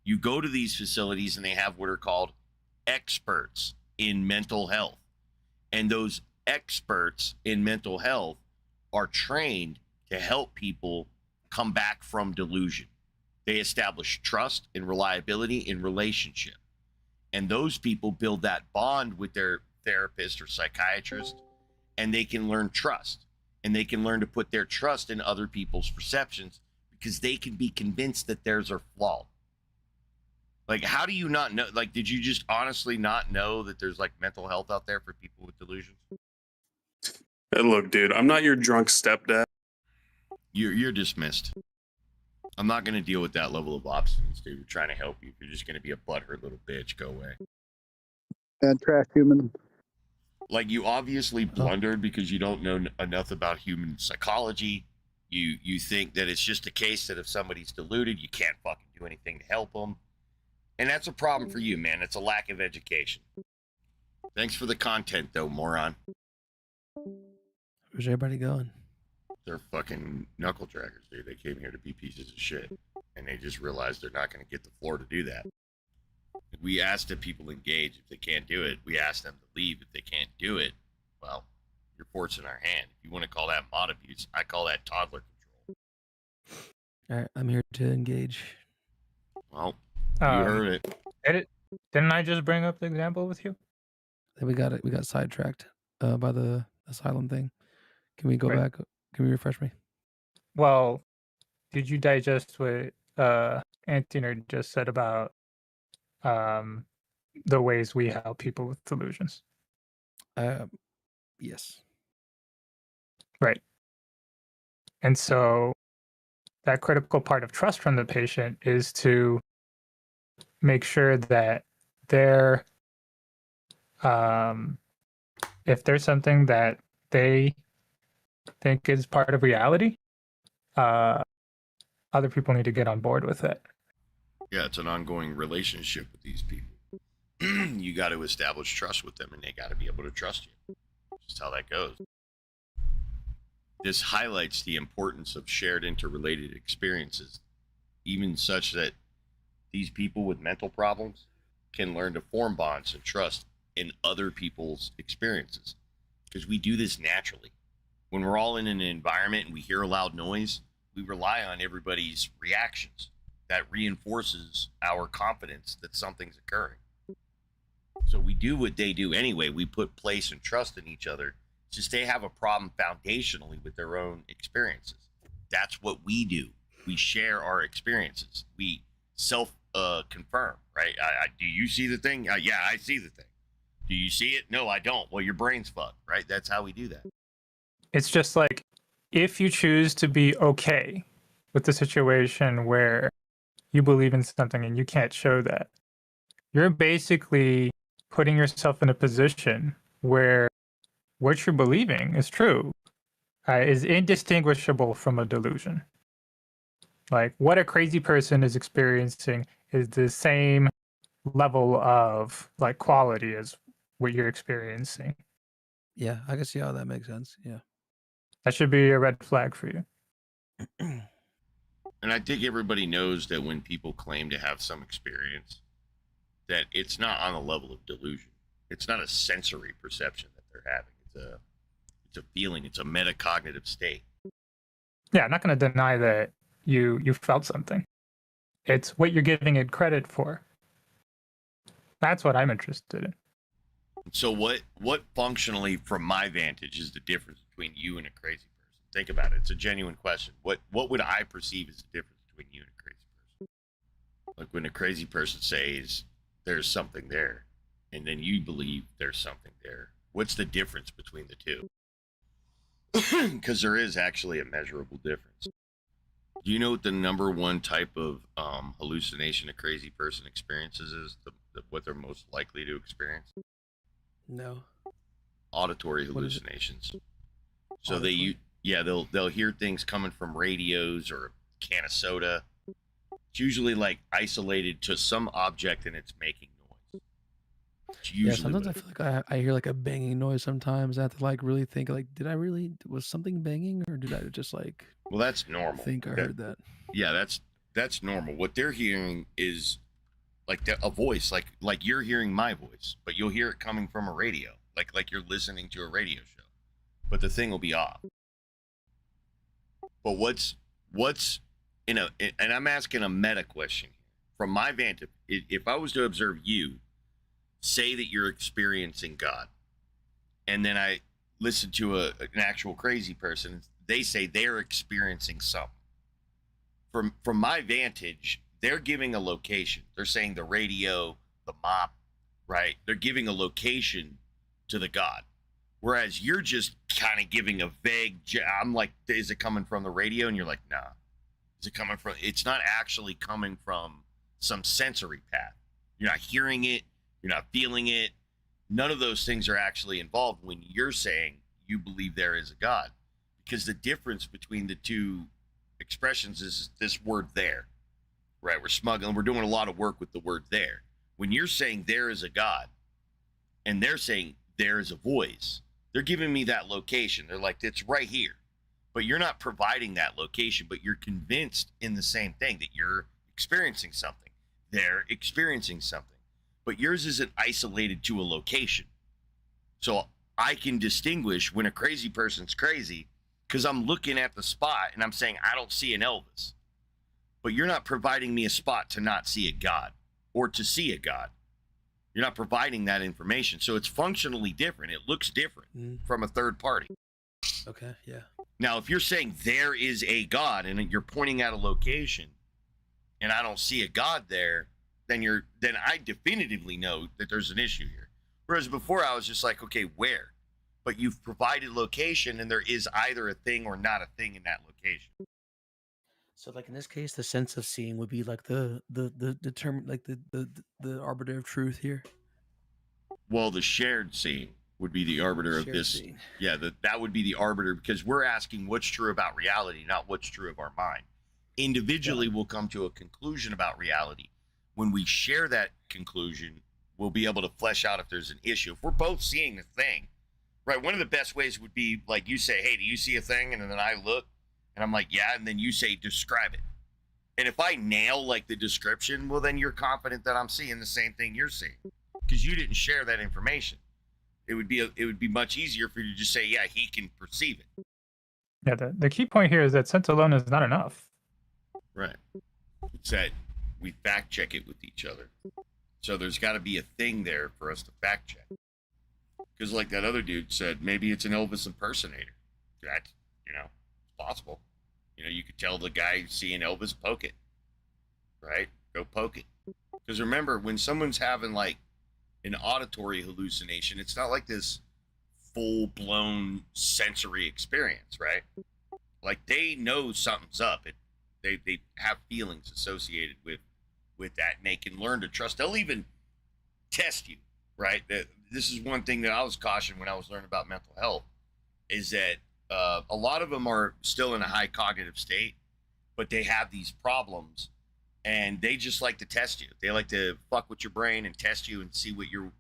You go to these facilities and they have what are called experts in mental health. And those experts in mental health are trained to help people come back from delusion. They establish trust and reliability in relationship. And those people build that bond with their therapist or psychiatrist, and they can learn trust. And they can learn to put their trust in other people's perceptions because they can be convinced that theirs are flawed. Like, how do you not know? Like, did you just honestly not know that there's like mental health out there for people with delusions? Hey, look, dude, I'm not your drunk stepdad. You're dismissed. I'm not going to deal with that level of obstinance, dude. We're trying to help you. If you're just going to be a butthurt little bitch, go away. Bad trash human. Like, you obviously blundered because you don't know enough about human psychology. You think that it's just a case that if somebody's deluded, you can't fucking do anything to help them. And that's a problem for you, man. It's a lack of education. Thanks for the content, though, moron. Where's everybody going? They're fucking knuckle draggers, dude. They came here to be pieces of shit. And they just realized they're not going to get the floor to do that. We asked if people engage. If they can't do it, we ask them to leave. If they can't do it, well, your fort's in our hand. If you want to call that mod abuse, I call that toddler control. All right, I'm here to engage. Well, you heard it. Didn't I just bring up the example with you? Then we got sidetracked by the asylum thing. Can we go Right. back? Can we refresh me? Well, did you digest what Anthony just said about the ways we help people with delusions? Yes. Right. And so that critical part of trust from the patient is to make sure that they're if there's something that they think is part of reality, other people need to get on board with it. Yeah, it's an ongoing relationship with these people. You got to establish trust with them, and they got to be able to trust you. Just how that goes. This highlights the importance of shared interrelated experiences, even such that these people with mental problems can learn to form bonds and trust in other people's experiences. Because we do this naturally. When we're all in an environment and we hear a loud noise, we rely on everybody's reactions. That reinforces our confidence that something's occurring. So we do what they do anyway. We put place and trust in each other. It's just they have a problem foundationally with their own experiences. That's what we do. We share our experiences. We self-confirm, right? Do you see the thing? Yeah, I see the thing. Do you see it? No, I don't. Well, your brain's fucked, right? That's how we do that. It's just like, if you choose to be okay with the situation where you believe in something and you can't show that, you're basically putting yourself in a position where what you're believing is true, is indistinguishable from a delusion. Like, what a crazy person is experiencing is the same level of like quality as what you're experiencing. Yeah, I can see how that makes sense. Yeah. That should be a red flag for you. And I think everybody knows that when people claim to have some experience, that it's not on the level of delusion. It's not a sensory perception that they're having. It's a feeling. It's a metacognitive state. Yeah, I'm not going to deny that you felt something. It's what you're giving it credit for. That's what I'm interested in. So what functionally, from my vantage, is the difference between you and a crazy person? Think about it. It's a genuine question. What would I perceive as the difference between you and a crazy person? Like when a crazy person says there's something there, and then you believe there's something there. What's the difference between the two? Because there is actually a measurable difference. Do you know what the number one type of hallucination a crazy person experiences is? What they're most likely to experience? No. Auditory hallucinations. So they'll hear things coming from radios or a can of soda. It's usually like isolated to some object and it's making noise. It's usually sometimes I feel like I hear like a banging noise sometimes. I have to like really think like, was something banging or did I just like Well, that's I normal. think I heard that. Yeah, that's normal. What they're hearing is like a voice, like you're hearing my voice, but you'll hear it coming from a radio, like you're listening to a radio show, but the thing will be off. But what's and I'm asking a meta question here. From my vantage, if I was to observe you, say that you're experiencing God, and then I listen to an actual crazy person, they say they're experiencing something. From my vantage, they're giving a location. They're saying the radio, the mop, right? They're giving a location to the God. Whereas you're just kind of giving a vague, I'm like, is it coming from the radio? And you're like, nah. Is it coming from, it's not actually coming from some sensory path. You're not hearing it. You're not feeling it. None of those things are actually involved when you're saying you believe there is a God. Because the difference between the two expressions is this word there, right? We're smuggling, we're doing a lot of work with the word there. When you're saying there is a God and they're saying there is a voice, they're giving me that location. They're like, it's right here. But you're not providing that location, but you're convinced in the same thing that you're experiencing something. They're experiencing something. But yours isn't isolated to a location. So I can distinguish when a crazy person's crazy because I'm looking at the spot and I'm saying, I don't see an Elvis. But you're not providing me a spot to not see a God or to see a God. You're not providing that information. So it's functionally different. It looks different from a third party. Okay, yeah. Now, if you're saying there is a God and you're pointing out a location and I don't see a God there, then I definitively know that there's an issue here. Whereas before I was just like, okay, where? But you've provided location and there is either a thing or not a thing in that location. So, like in this case, the sense of seeing would be like the term, like the arbiter of truth here. Well, the shared seeing would be the arbiter of Shared this. seeing. Yeah, that would be the arbiter because we're asking what's true about reality, not what's true of our mind. Individually, we'll come to a conclusion about reality. When we share that conclusion, we'll be able to flesh out if there's an issue. If we're both seeing the thing, right? One of the best ways would be like you say, hey, do you see a thing? And then I look and I'm like, yeah. And then you say, describe it. And if I nail like the description, well, then you're confident that I'm seeing the same thing you're seeing because you didn't share that information. It would be much easier for you to just say, yeah, he can perceive it. Yeah, the key point here is that sense alone is not enough. Right. It's that we fact check it with each other. So there's got to be a thing there for us to fact check. Because like that other dude said, maybe it's an Elvis impersonator. That's, possible. You could tell the guy seeing Elvis, poke it. Right? Go poke it. Because remember, when someone's having like an auditory hallucination, it's not like this full-blown sensory experience, right? Like they know something's up. They have feelings associated with that, and they can learn to trust. They'll even test you, right? This is one thing that I was cautioned when I was learning about mental health, is that a lot of them are still in a high cognitive state, but they have these problems, and they just like to test you. They like to fuck with your brain and test you and see what you're,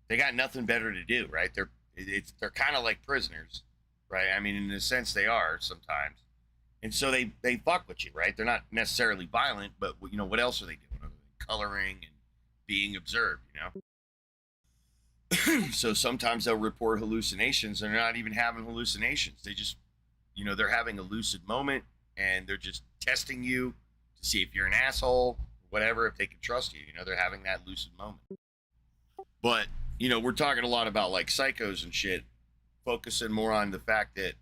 they got nothing better to do, right? They're kind of like prisoners, right? I mean, in a sense they are sometimes. And so they fuck with you, right? They're not necessarily violent, but what else are they doing other than coloring and being observed, So sometimes they'll report hallucinations and they're not even having hallucinations. They just, they're having a lucid moment and they're just testing you to see if you're an asshole, whatever, if they can trust you. They're having that lucid moment. But, we're talking a lot about like psychos and shit, focusing more on the fact that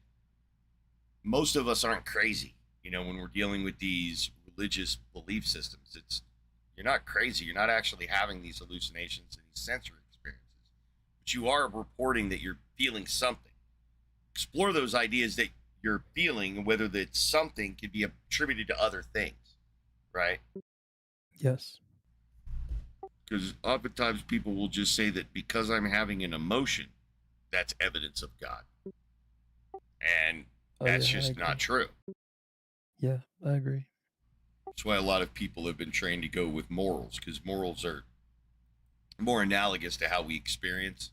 most of us aren't crazy, when we're dealing with these religious belief systems. You're not crazy. You're not actually having these hallucinations and these sensory experiences, but you are reporting that you're feeling something. Explore those ideas that you're feeling and whether that something could be attributed to other things, right? Yes. Because oftentimes people will just say that because I'm having an emotion, that's evidence of God. And that's just not true. Yeah, I agree. That's why a lot of people have been trained to go with morals, because morals are more analogous to how we experience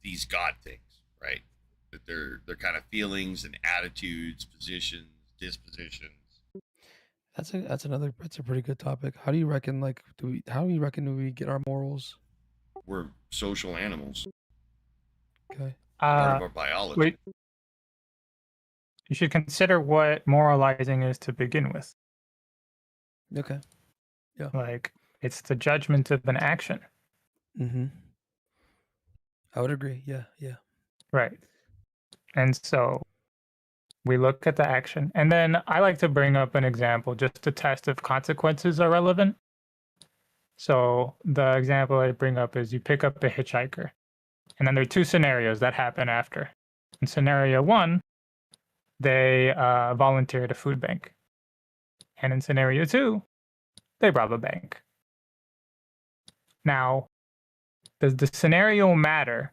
these God things, right? that their kind of feelings and attitudes, positions, dispositions. That's a pretty good topic. How do you reckon do we get our morals? We're social animals. Okay. Part of our biology. Wait. You should consider what moralizing is to begin with. Okay. Yeah. Like, it's the judgment of an action. Mm-hmm. I would agree. Yeah. Yeah. Right. And so we look at the action. And then I like to bring up an example just to test if consequences are relevant. So the example I bring up is you pick up a hitchhiker. And then there are two scenarios that happen after. In scenario one, they volunteer at a food bank. And in scenario two, they rob a bank. Now, does the scenario matter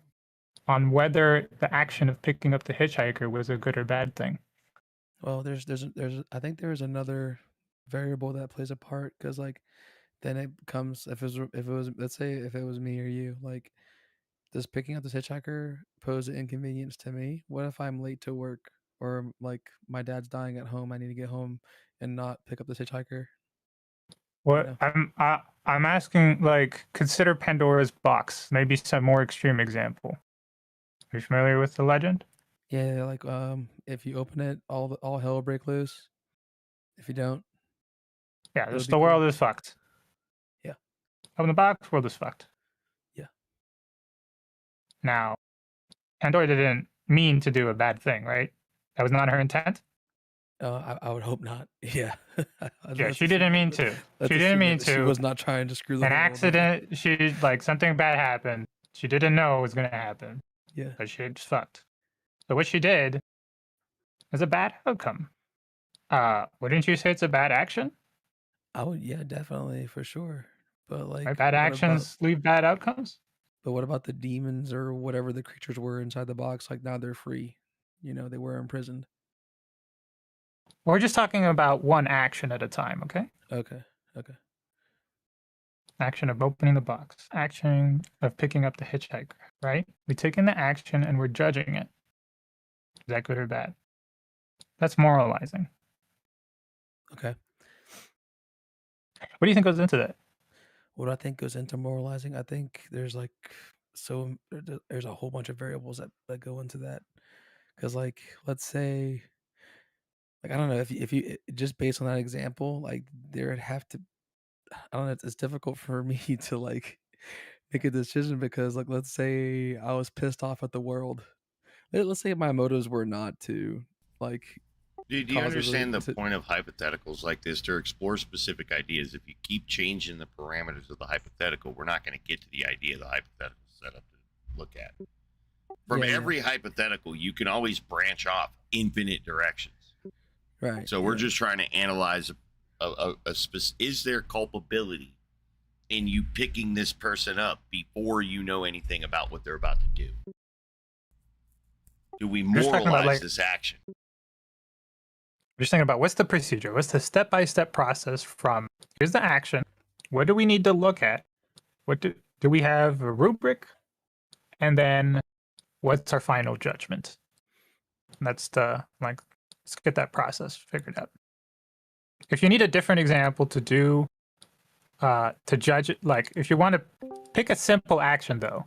on whether the action of picking up the hitchhiker was a good or bad thing? Well, I think there's another variable that plays a part because like then it becomes if it was let's say if it was me or you, like does picking up this hitchhiker pose an inconvenience to me? What if I'm late to work or like my dad's dying at home, I need to get home and not pick up this hitchhiker? What I'm asking, like, consider Pandora's box, maybe some more extreme example. Are you familiar with the legend? Yeah, like if you open it, all hell will break loose. If you don't, Yeah, it'll just be the cool. world is fucked. Yeah. Open the box, world is fucked. Yeah. Now, Pandora didn't mean to do a bad thing, right? That was not her intent? I would hope not. Yeah. Yeah, she didn't mean to. Let's She didn't assume mean that to. She was not trying to screw the An world over. accident, she, like, something bad happened. She didn't know it was going to happen. Yeah. But she just fucked. So what she did is a bad outcome. Wouldn't you say it's a bad action? I would, yeah, definitely, for sure. But like, Right? Bad what actions leave bad outcomes? But what about the demons or whatever the creatures were inside the box? Like now they're free. You know, they were imprisoned. We're just talking about one action at a time, okay? Okay. Okay. Action of opening the box. Action of picking up the hitchhiker, right? We take in the action and we're judging it. Is that good or bad? That's moralizing. Okay. What do you think goes into that? What do I think goes into moralizing? I think there's like there's a whole bunch of variables that go into that. Because like let's say like I don't know if you just based on that example, like there'd have to I don't know, it's difficult for me to like make a decision because like let's say I was pissed off at the world. Let's say my motives were not to like Do you cause a really- understand the to- point of hypotheticals like this to explore specific ideas? If you keep changing the parameters of the hypothetical, we're not going to get to the idea the hypothetical is set up to look at. From Yeah, yeah. every hypothetical, you can always branch off infinite directions. Right. So we're just trying to analyze is there culpability in you picking this person up before you know anything about what they're about to do? Do we You're just talking about, moralize like- this action? We're just thinking about what's the procedure? What's the step-by-step process from here's the action. What do we need to look at? What do we have a rubric? And then what's our final judgment? And that's the like let's get that process figured out. If you need a different example to do to judge it, like if you want to pick a simple action though,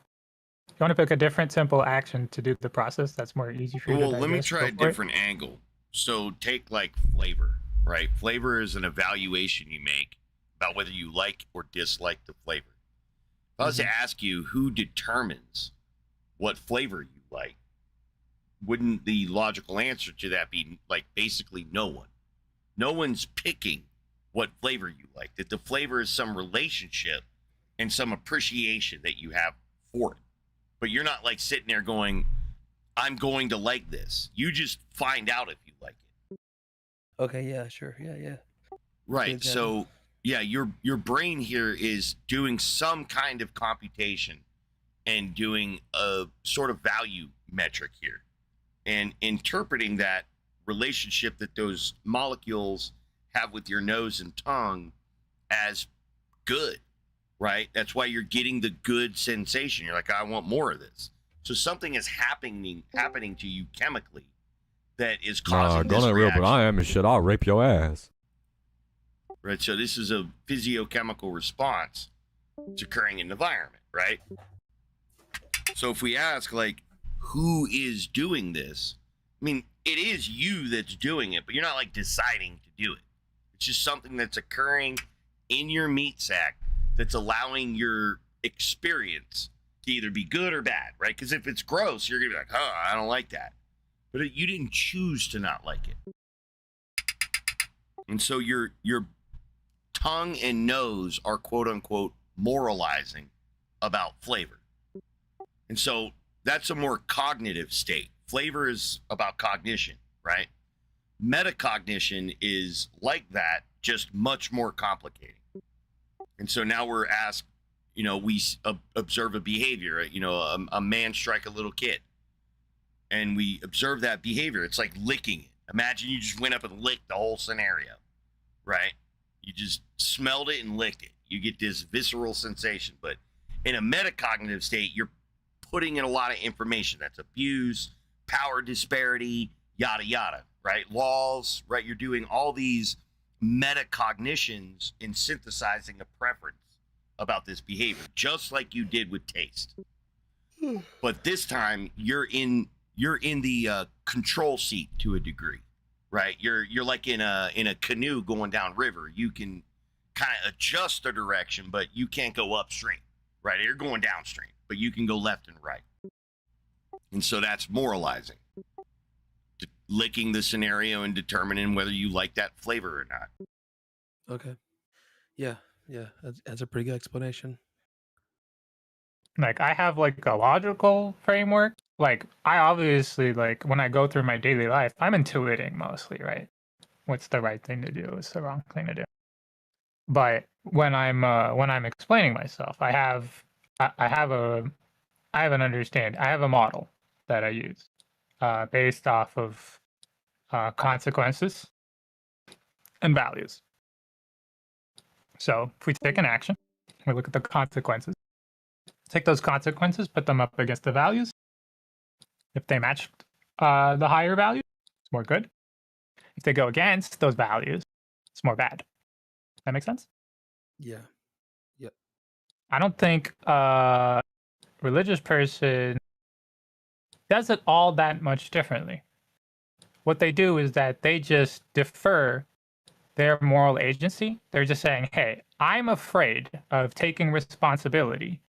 if you want to pick a different simple action to do the process, that's more easy for you Well, to let me digest. try a Go for it. different angle. So take like flavor, right? Flavor is an evaluation you make about whether you like or dislike the flavor. If I was to ask you who determines what flavor you like, wouldn't the logical answer to that be like basically no one? No one's picking what flavor you like. That the flavor is some relationship and some appreciation that you have for it. But you're not like sitting there going, I'm going to like this. You just find out if you like it. Okay, yeah, sure. Yeah, yeah. Right. Good, So yeah, your brain here is doing some kind of computation and doing a sort of value metric here and interpreting that relationship that those molecules have with your nose and tongue as good, right? That's why you're getting the good sensation. You're like, I want more of this. So something is happening to you chemically that is Nah, causing this don't ain't real, but reaction. I am and shit. I'll rape your ass. Right. So this is a physiochemical response that's occurring in the environment, right? So if we ask, like, who is doing this? I mean, it is you that's doing it, but you're not like deciding to do it. It's just something that's occurring in your meat sack that's allowing your experience to either be good or bad, right? Because if it's gross, you're gonna be like, "Oh, I don't like that," but you didn't choose to not like it, and so your tongue and nose are quote unquote moralizing about flavor, and so that's a more cognitive state. Flavor is about cognition, right? Metacognition is like that, just much more complicated. And so now we're asked, we observe a behavior, a man strike a little kid. And we observe that behavior. It's like licking it. Imagine you just went up and licked the whole scenario, right? You just smelled it and licked it. You get this visceral sensation. But in a metacognitive state, you're putting in a lot of information. That's abuse, power disparity, yada, yada, right? Laws, right? You're doing all these metacognitions in synthesizing a preference about this behavior, just like you did with taste. But this time you're in the control seat to a degree, right? You're like in a canoe going down river. You can kind of adjust the direction, but you can't go upstream, right? You're going downstream, but you can go left and right. And so that's moralizing, licking the scenario and determining whether you like that flavor or not. Okay. Yeah. That's a pretty good explanation. Like, I have like a logical framework. Like, I obviously, like, when I go through my daily life, I'm intuiting mostly, right? What's the right thing to do? What's the wrong thing to do? But when I'm explaining myself, I have an understanding. I have a model that I use based off of consequences and values. So if we take an action, we look at the consequences. Take those consequences, put them up against the values. If they match the higher value, it's more good. If they go against those values, it's more bad. That make sense? Yeah. Yep. I don't think a religious person does it all that much differently. What they do is that they just defer their moral agency. They're just saying, hey, I'm afraid of taking responsibility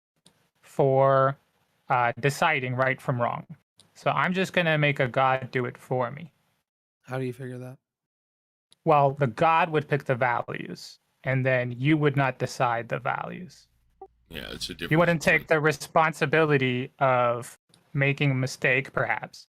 for deciding right from wrong. So I'm just going to make a God do it for me. How do you figure that? Well, the God would pick the values, and then you would not decide the values. Yeah, it's a different. You wouldn't take the responsibility of making a mistake, perhaps,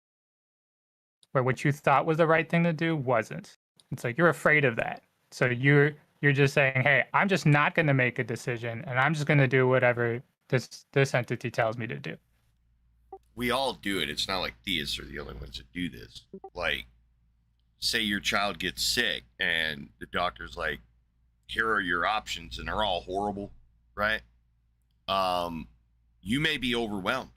where what you thought was the right thing to do wasn't. It's like you're afraid of that. So you're just saying, hey, I'm just not going to make a decision, and I'm just going to do whatever this entity tells me to do. We all do it. It's not like theists are the only ones that do this. Like, say your child gets sick, and the doctor's like, here are your options, and they're all horrible, right? You may be overwhelmed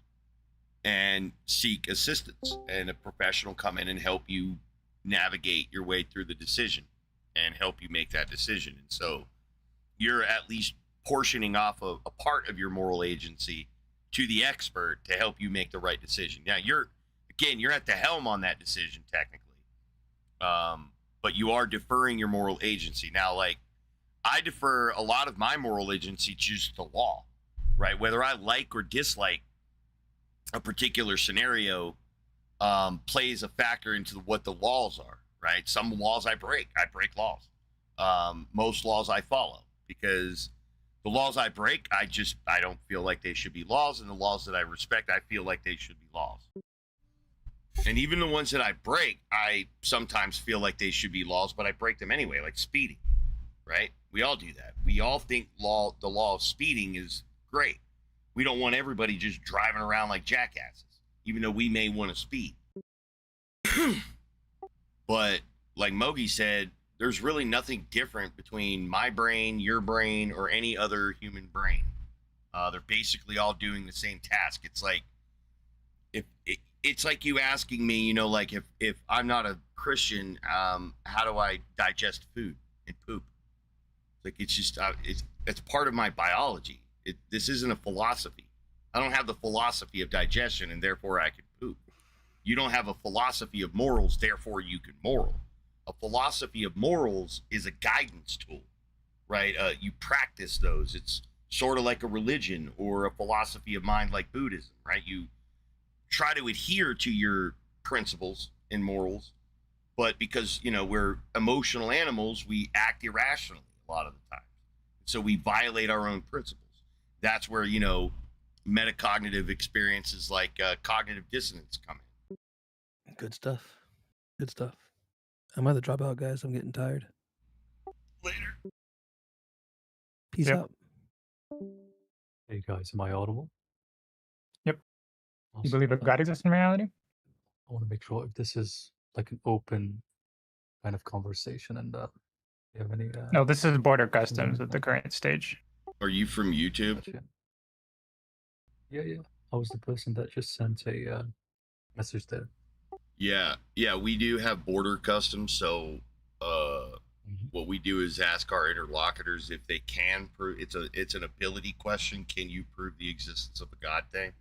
and seek assistance, and a professional come in and help you navigate your way through the decision and help you make that decision. And so you're at least portioning off a part of your moral agency to the expert to help you make the right decision. Now you're at the helm on that decision technically, but you are deferring your moral agency. Now, like, I defer a lot of my moral agency to the law, right? Whether I like or dislike a particular scenario plays a factor into what the laws are, right? Some laws I break laws. Most laws I follow, because the laws I break, I don't feel like they should be laws, and the laws that I respect, I feel like they should be laws. And even the ones that I break, I sometimes feel like they should be laws, but I break them anyway, like speeding, right? We all do that. We all think the law of speeding is great. We don't want everybody just driving around like jackasses, even though we may want to speed. But like Mogi said, there's really nothing different between my brain, your brain, or any other human brain. They're basically all doing the same task. It's like It's like you asking me, you know, like if I'm not a Christian, how do I digest food and poop? Like it's just it's part of my biology. This isn't a philosophy. I don't have the philosophy of digestion, and therefore I can poop. You don't have a philosophy of morals, therefore you can moral. A philosophy of morals is a guidance tool, right? You practice those. It's sort of like a religion or a philosophy of mind like Buddhism, right? You try to adhere to your principles and morals, but because, you know, we're emotional animals, we act irrationally a lot of the time. So we violate our own principles. That's where, you know, metacognitive experiences like cognitive dissonance come in. Good stuff. Good stuff. I'm gonna drop out, guys. I'm getting tired. Later. Peace out. Hey guys, am I audible? Yep. You Awesome. believe that God exists in reality? I want to make sure if this is like an open kind of conversation, and you have any? No, this is border customs at the current stage. Are you from YouTube? Gotcha. Yeah. I was the person that just sent a message there. Yeah, we do have border customs. So what we do is ask our interlocutors if they can prove it's an ability question. Can you prove the existence of a God thing?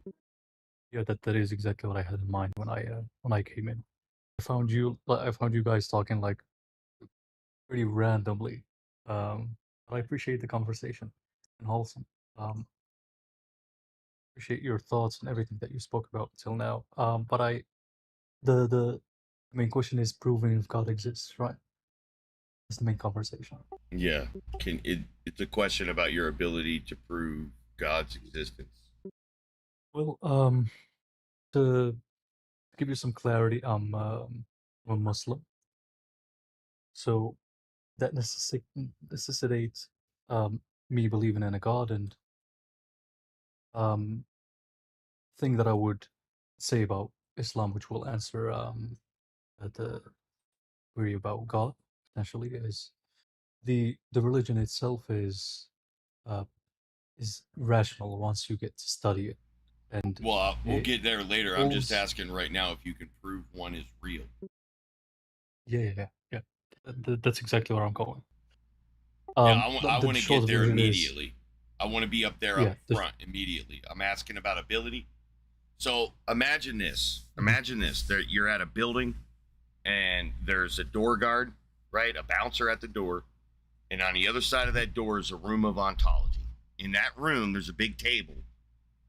Yeah, that is exactly what I had in mind when I came in. I found you guys talking like pretty randomly. But I appreciate the conversation and wholesome. Appreciate your thoughts and everything that you spoke about until now. But the main question is proving if God exists, right? That's the main conversation. Yeah. It's a question about your ability to prove God's existence. Well, to give you some clarity, I'm a Muslim, so that necessitates me believing in a God. And thing that I would say about Islam, which will answer the query about God, essentially, is the religion itself is rational once you get to study it. And Well, we'll it get there later. I'm just holds- asking right now if you can prove one is real. Yeah. That's exactly where I'm going. I want to short get there version is- immediately. I want to be up there Yeah, up front immediately. I'm asking about ability. So imagine this. Mm-hmm. Imagine this. You're at a building and there's a door guard, right? A bouncer at the door. And on the other side of that door is a room of ontology. In that room, there's a big table.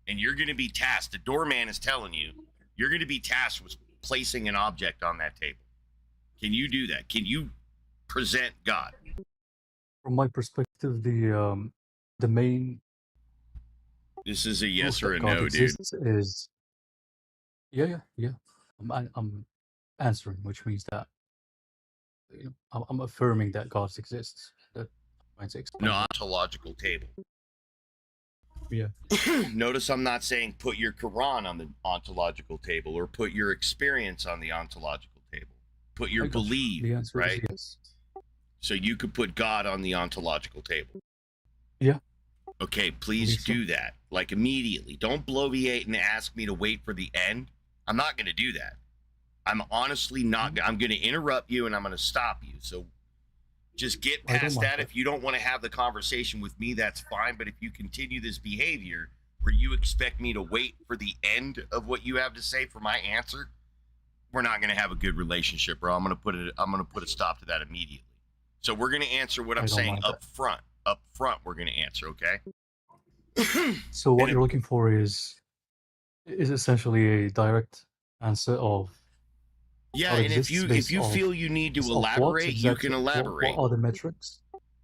And you're going to be tasked. The doorman is telling you, you're going to be tasked with placing an object on that table. Can you do that? Can you present God? From my perspective, the main This is a yes proof or a that God no, dude. exists is yeah. I'm answering, which means that I'm affirming that God exists. That I'm trying to explain. No, ontological table. Yeah. Notice I'm not saying put your Quran on the ontological table or put your experience on the ontological table. Put your belief, The answer right? is yes. So you could put God on the ontological table. Yeah. Okay, please do that. Like immediately. Don't bloviate and ask me to wait for the end. I'm not going to do that. I'm honestly not. I'm going to interrupt you and I'm going to stop you. So just get past that. If you don't want to have the conversation with me, that's fine. But if you continue this behavior where you expect me to wait for the end of what you have to say for my answer, we're not going to have a good relationship, bro. I'm going to put a stop to that immediately. So we're going to answer what I'm saying up front. Up front, we're going to answer, okay? So what you're looking for is essentially a direct answer of Yeah, what and if exists you based feel off- you need to based off what elaborate, you exactly- can elaborate. What are the metrics?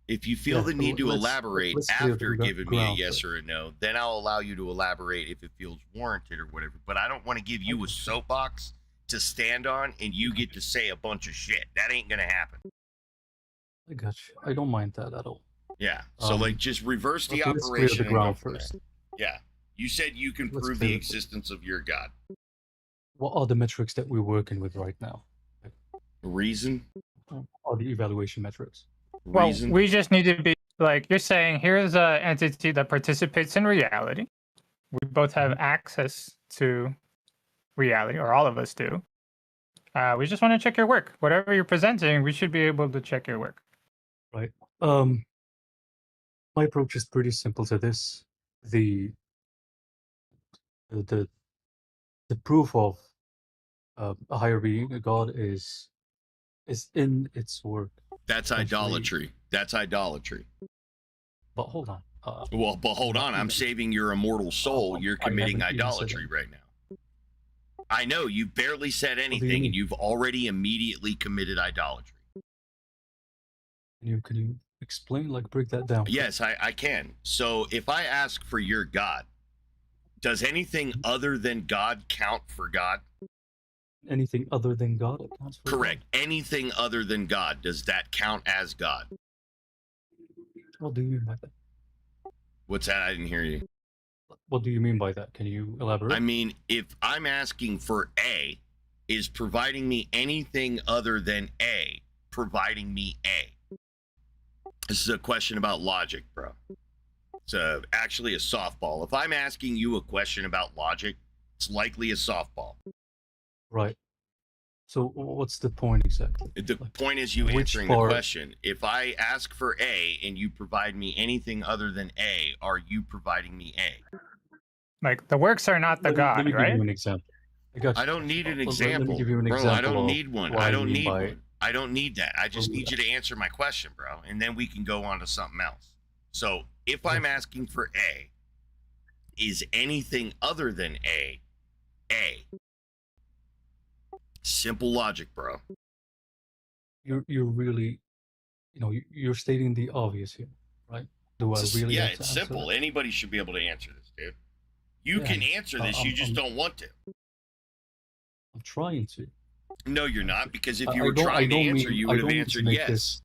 If you feel Yeah, the so need to let's elaborate clear after the giving me a ground yes first. or a no, then I'll allow you to elaborate if it feels warranted or whatever. But I don't want to give you a soapbox to stand on and you get to say a bunch of shit. That ain't gonna happen. I got you. I don't mind that at all. Yeah. So Um, like just reverse the let's clear operation the and go ground from there. first. Yeah. You said you can Let's prove clear the the- existence of your God. What are the metrics that we're working with right now? Reason? Are the evaluation metrics? Well, we just need to be like you're saying. Here's an entity that participates in reality. We both have access to reality, or all of us do. We just want to check your work. Whatever you're presenting, we should be able to check your work. Right. My approach is pretty simple to this. The proof of a higher being, a god, is in its work. That's idolatry. That's idolatry. But hold on. But hold on. I'm saving your immortal soul. You're committing idolatry right now. I know you barely said anything, and you've already immediately committed idolatry. Can you explain, like, break that down? Yes, I can. So if I ask for your God, does anything other than God count for God? Anything other than God accounts for Correct. Anything other than God, does that count as God? What do you mean by that? What's that? I didn't hear you. What do you mean by that? Can you elaborate? I mean, if I'm asking for A, is providing me anything other than A providing me A? This is a question about logic, bro. It's actually a softball. If I'm asking you a question about logic, it's likely a softball. Right. So what's the point exactly? The point is you answering the question. If I ask for A and you provide me anything other than A, are you providing me A? Like, the works are not the God, let me right? give you an example. I don't need an example. Let me give you an bro, example. I don't need one. I don't need one. I don't need that. I just need you to answer my question, bro. And then we can go on to something else. So if I'm asking for A, is anything other than A, A? Simple logic, bro. You're really, you're stating the obvious here, right? Do I really? Yeah, have to it's answer simple. that? Anybody should be able to answer this, dude. You Yeah, can answer this. You just don't want to. I'm trying to. No, you're not, because if you I were don't- I trying to don't answer, mean- you I would have don't mean to answered make yes this-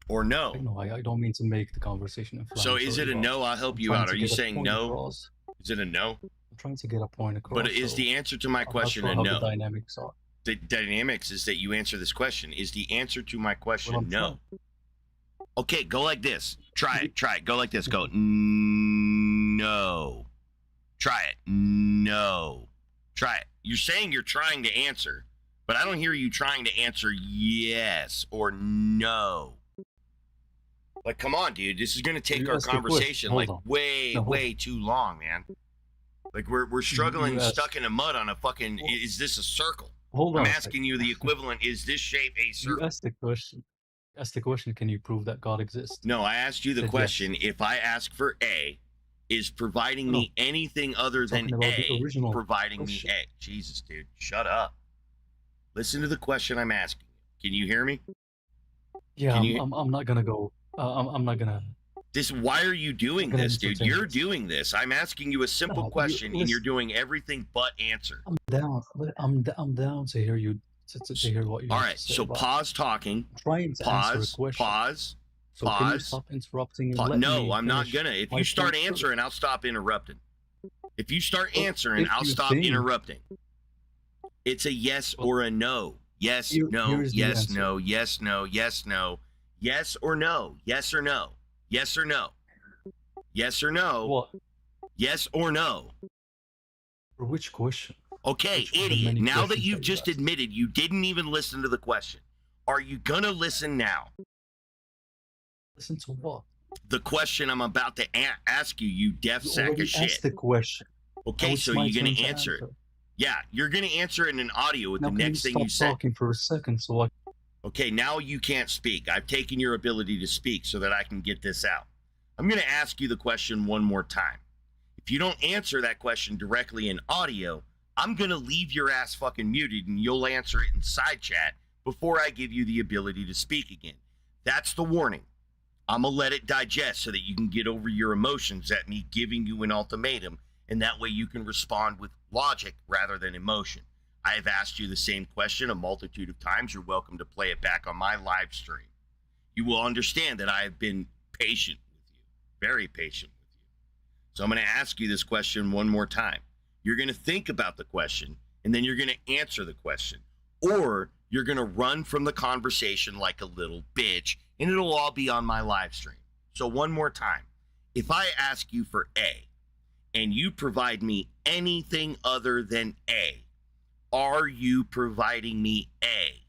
or no. No, I don't mean to make the conversation So inflammatory. is it a but no? I'll help I'm you trying out. to Are you get a saying point no? across. Is it a no? I'm trying to get a point across. But is so the answer to my I'm not question sure a how no? The dynamics are. The dynamics is that you answer this question. Is the answer to my question I'm no? Okay, go like this. Try it. Try it. Go like this. Go. Mm-hmm. No. Try it. No. Try it. You're saying you're trying to answer, but I don't hear you trying to answer yes or no. Like, come on, dude. This is going to take You our asked the question. conversation Hold like on. way, No, hold way too long, man. Like we're struggling, you asked- stuck in the mud on a fucking. Is this a circle? Hold on I'm a asking second. you the equivalent. Is this shape a You circle? asked the question. Ask the question. Can you prove that God exists? No, I asked you the Said question. yes. If I ask for A, is providing No. me anything other than Talking about the A original providing question. me A? Jesus, dude, shut up. Listen to the question I'm asking. Can you hear me? Yeah, Can you- I'm not gonna go. I'm not gonna. Why are you doing gonna this, dude? entertain You're this. doing this. I'm asking you a simple No, question, and listen. you're doing everything but answer. I'm down. I'm down to hear you. To hear what you. All have right, to say so about it. pause talking. I'm trying to answer Pause. a question. Pause. So can you Pause. stop interrupting and let No, me I'm not finish gonna. If my you start point answering, I'll stop interrupting. If you start Well, answering, if I'll you stop think- interrupting. It's a yes or a no. Yes, Here- no, here's the yes, answer. no, yes, no, yes, no. Yes or no. Yes or no. Yes or no. Yes or no. What? Yes or no. For which question? Okay, Which of the idiot. many Now that questions you've that you just asked? admitted you didn't even listen to the question, are you gonna listen now? Listen to what? The question I'm about to ask you, you deaf You sack already of shit. asked the question. Okay, Now it's so my you're gonna turn to answer it. Yeah, you're gonna answer it in an audio with Now the can next you thing you stop say. talking for a second so I Okay, now you can't speak. I've taken your ability to speak so that I can get this out. I'm gonna ask you the question one more time. If you don't answer that question directly in audio, I'm gonna leave your ass fucking muted and you'll answer it in side chat before I give you the ability to speak again. That's the warning. I'm gonna let it digest so that you can get over your emotions at me giving you an ultimatum, and that way you can respond with logic rather than emotion. I have asked you the same question a multitude of times. You're welcome to play it back on my live stream. You will understand that I have been patient with you, very patient with you. So I'm going to ask you this question one more time. You're going to think about the question, and then you're going to answer the question. Or you're going to run from the conversation like a little bitch, and it'll all be on my live stream. So one more time. If I ask you for A, and you provide me anything other than A, Are you providing me A?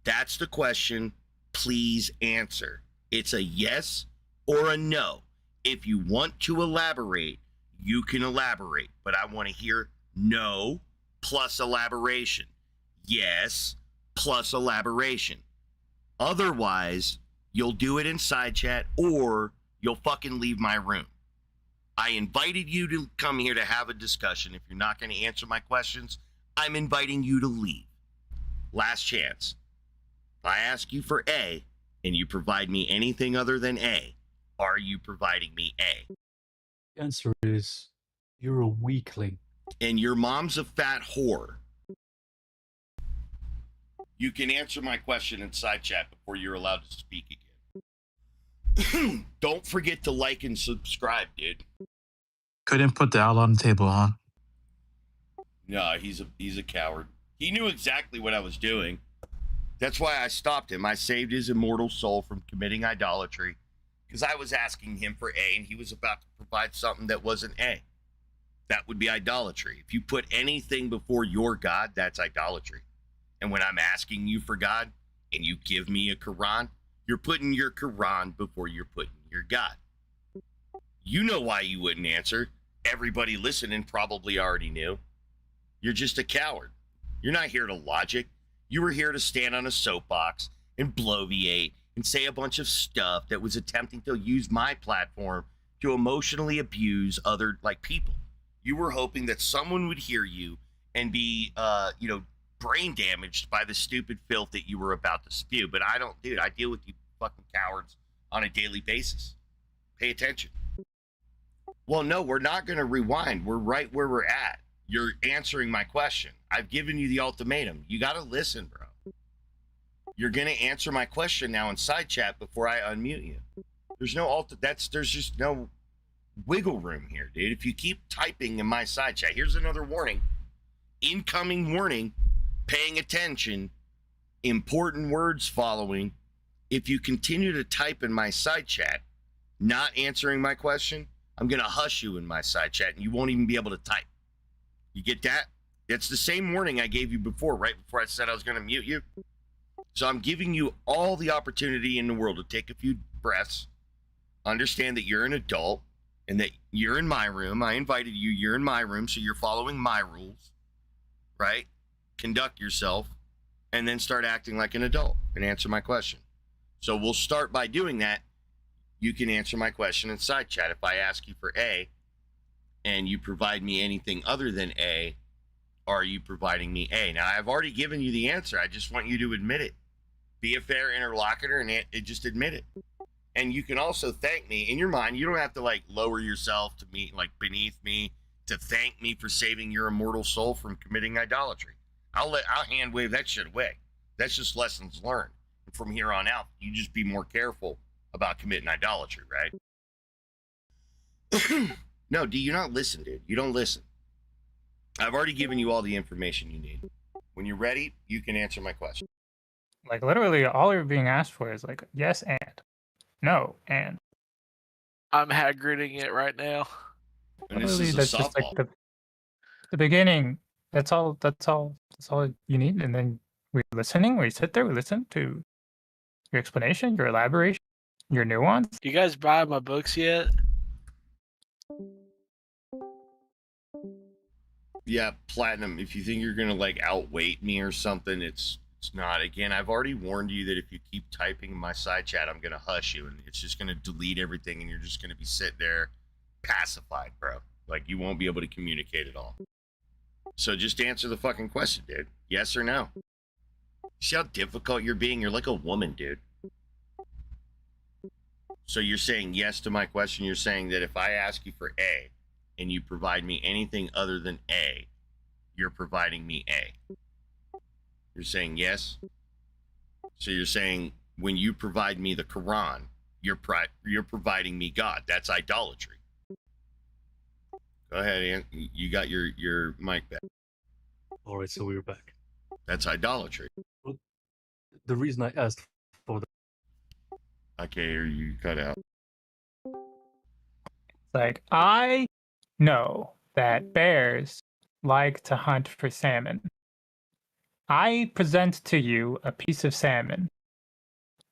That's the question. Please answer. It's a yes or a no. If you want to elaborate, you can elaborate, but I want to hear no plus elaboration. Yes plus elaboration. Otherwise, you'll do it in side chat or you'll fucking leave my room. I invited you to come here to have a discussion. If you're not going to answer my questions, I'm inviting you to leave. Last chance. If I ask you for A and you provide me anything other than A, are you providing me A? The answer is you're a weakling. And your mom's a fat whore. You can answer my question in side chat before you're allowed to speak again. Don't forget to like and subscribe, dude. Couldn't put the out on the table, huh? No, he's a coward. He knew exactly what I was doing. That's why I stopped him. I saved his immortal soul from committing idolatry because I was asking him for A and he was about to provide something that wasn't A. That would be idolatry. If you put anything before your God, that's idolatry. And when I'm asking you for God and you give me a Quran, you're putting your Quran before you're putting your God. You know why you wouldn't answer. Everybody listening probably already knew. You're just a coward. You're not here to logic. You were here to stand on a soapbox and bloviate and say a bunch of stuff that was attempting to use my platform to emotionally abuse other people. You were hoping that someone would hear you and be, brain damaged by the stupid filth that you were about to spew. But I don't, dude. I deal with you fucking cowards on a daily basis. Pay attention. Well, no, we're not going to rewind. We're right where we're at. You're answering my question. I've given you the ultimatum. You got to listen, bro. You're going to answer my question now in side chat before I unmute you. There's no there's just no wiggle room here, dude. If you keep typing in my side chat, here's another warning. Incoming warning. Paying attention. Important words following. If you continue to type in my side chat, not answering my question, I'm going to hush you in my side chat and you won't even be able to type. You get that? It's the same warning I gave you before, right before I said I was going to mute you. So I'm giving you all the opportunity in the world to take a few breaths, understand that you're an adult and that you're in my room. I invited you, you're in my room, so you're following my rules, right? Conduct yourself and then start acting like an adult and answer my question. So we'll start by doing that. You can answer my question in side chat. If I ask you for A and you provide me anything other than A, are you providing me A? Now, I've already given you the answer. I just want you to admit it. Be a fair interlocutor and just admit it. And you can also thank me in your mind. You don't have to lower yourself to me, beneath me, to thank me for saving your immortal soul from committing idolatry. I'll hand wave that shit away. That's just lessons learned. And from here on out, you just be more careful about committing idolatry, right? No, do you not listen, dude? You don't listen. I've already given you all the information you need. When you're ready, you can answer my question. Literally, all you're being asked for is yes and no and. I'm Hagriding it right now. And this is a that's softball. just the beginning. That's all you need, and then we're listening. We sit there, we listen to your explanation, your elaboration, your nuance. You guys buy my books yet? Yeah, Platinum, if you think you're going to outweight me or something, it's not. Again, I've already warned you that if you keep typing in my side chat, I'm going to hush you and it's just going to delete everything and you're just going to be sitting there pacified, bro. You won't be able to communicate at all. So just answer the fucking question, dude. Yes or no? See how difficult you're being? You're like a woman, dude. So you're saying yes to my question. You're saying that if I ask you for A and you provide me anything other than A, you're providing me A. You're saying yes? So you're saying when you provide me the Quran, you're providing me God. That's idolatry. Go ahead, Ian. You got your mic back. All right, so we're back. That's idolatry. Well, the reason I asked for the... I can't hear you. Cut out. I know that bears like to hunt for salmon. I present to you a piece of salmon.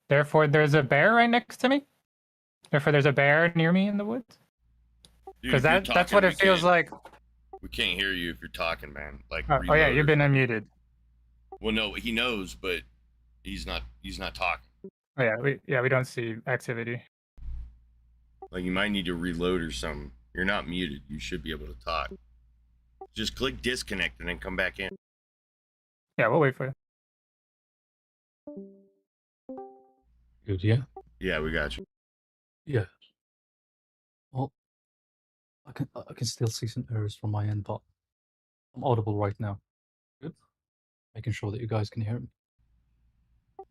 Therefore, there's a bear right next to me. Therefore, there's a bear near me in the woods. Dude, Because if you're that's what talking, it feels like. We can't hear you if you're talking, man. Like, Oh yeah, reload you've or been something. unmuted. Well, no, he knows, but he's not talking. Oh yeah, we don't see activity. Like, you might need to reload or something. You're not muted. You should be able to talk. Just click disconnect and then come back in. Yeah, we'll wait for you. Good, yeah? Yeah, we got you. Yeah. Well, I can still see some errors from my end, but I'm audible right now. Good. Making sure that you guys can hear me.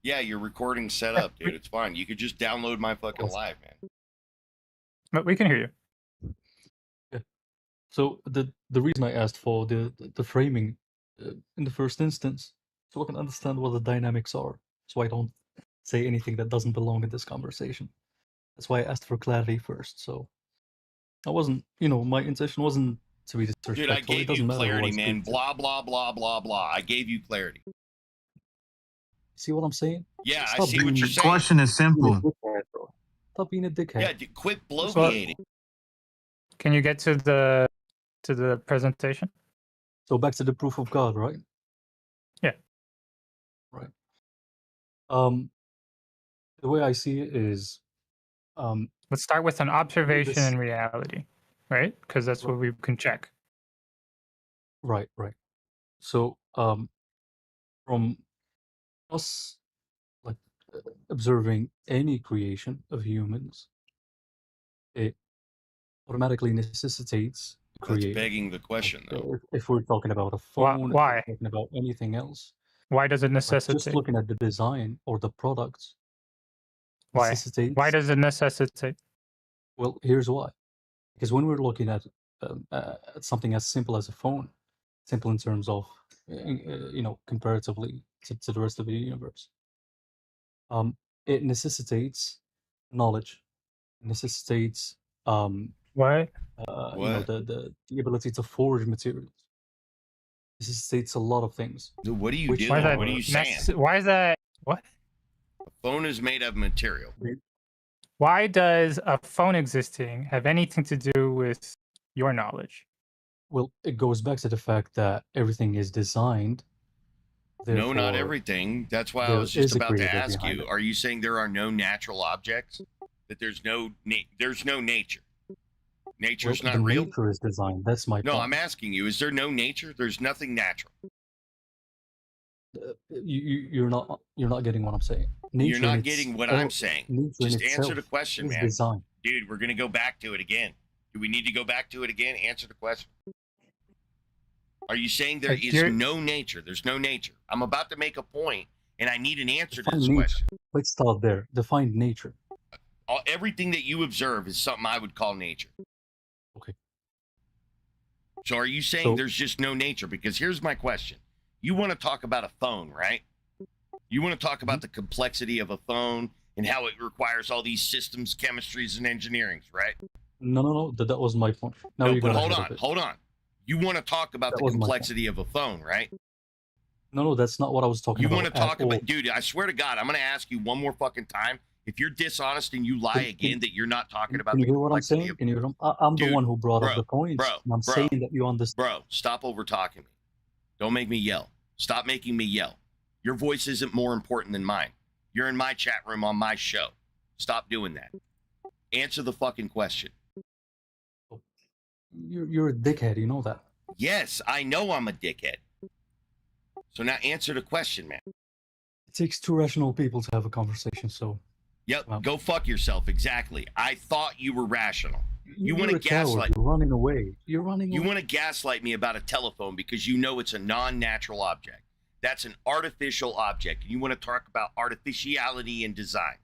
Yeah, your recording's set up, dude. It's fine. You could just download my fucking live, man. But we can hear you. Yeah. So the reason I asked for the framing in the first instance, so I can understand what the dynamics are, so I don't say anything that doesn't belong in this conversation. That's why I asked for clarity first. So I wasn't, my intention wasn't to be disrespectful. Dude, I It gave doesn't you matter who I clarity, speak man. to. Blah, blah, blah, blah, blah. I gave you clarity. See what I'm saying? Yeah, I Stop see what being- you're The saying. question is simple. Stop being a dickhead. Yeah, dude, quit bloviating. Can you get to the presentation? So back to the proof of God, right? Yeah. Right. The way I see it is, let's start with an observation this- and reality, right? Because that's what we can check. Right. So, from us, like observing any creation of humans, it automatically necessitates That's creating. begging the question, though. If we're talking about a phone, Why? if we're talking about anything else, Why does it like necessitate? just looking at the design or the products Why? necessitates. Why does it necessitate? Well, here's why. Because when we're looking at something as simple as a phone, simple in terms of, comparatively to the rest of the universe, it necessitates knowledge, necessitates what? The ability to forge materials. Necessitates a lot of things. Dude, what are you which doing? are What are you saying? Why is that? What? A phone is made of material. Why does a phone existing have anything to do with your knowledge? Well, it goes back to the fact that everything is designed. No, not therefore everything. That's why I there was just is a about to creator ask behind you. it. Are you saying there are no natural objects? That there's no nature? Nature's Well, not the real? nature is designed. That's my No, point. I'm asking you, is there no nature? There's nothing natural. You're not getting what I'm saying. You're Nature in not getting what itself- I'm saying. nature in Just answer itself the question, is man. design. Dude, we're going to go back to it again. Do we need to go back to it again? Answer the question. Are you saying there is no nature? There's no nature. I'm about to make a point, and I need an answer to Define this nature. question. Let's start there. Define nature. Everything that you observe is something I would call nature. Okay. So are you saying So- there's just no nature? Because here's my question. You want to talk about a phone, right? You want to talk about the complexity of a phone and how it requires all these systems, chemistries, and engineerings, right? No. That was my point. Now No, you but got hold ahead on, of it. hold on. You want to talk about That the was my point. complexity of a phone, right? No, that's not what I was talking You about. want to talk at all. about, dude, I swear to God, I'm going to ask you one more fucking time. If you're dishonest and you lie again, that you're not talking about Can the you hear what I'm complexity saying? of... Can you hear? I'm the Dude, one who brought bro, up the points. bro, and I'm bro. saying that you understand. Bro, stop over talking me. Don't make me yell. Stop making me yell. Your voice isn't more important than mine. You're in my chat room on my show. Stop doing that. Answer the fucking question. You're a dickhead. You know that. Yes, I know I'm a dickhead. So now answer the question, man. It takes two rational people to have a conversation. So. Yep, go fuck yourself. Exactly. I thought you were rational. You want You're to a coward. gaslight. You're running away. You're running. You away. want to gaslight me about a telephone because you know it's a non-natural object. That's an artificial object. And you want to talk about artificiality and design.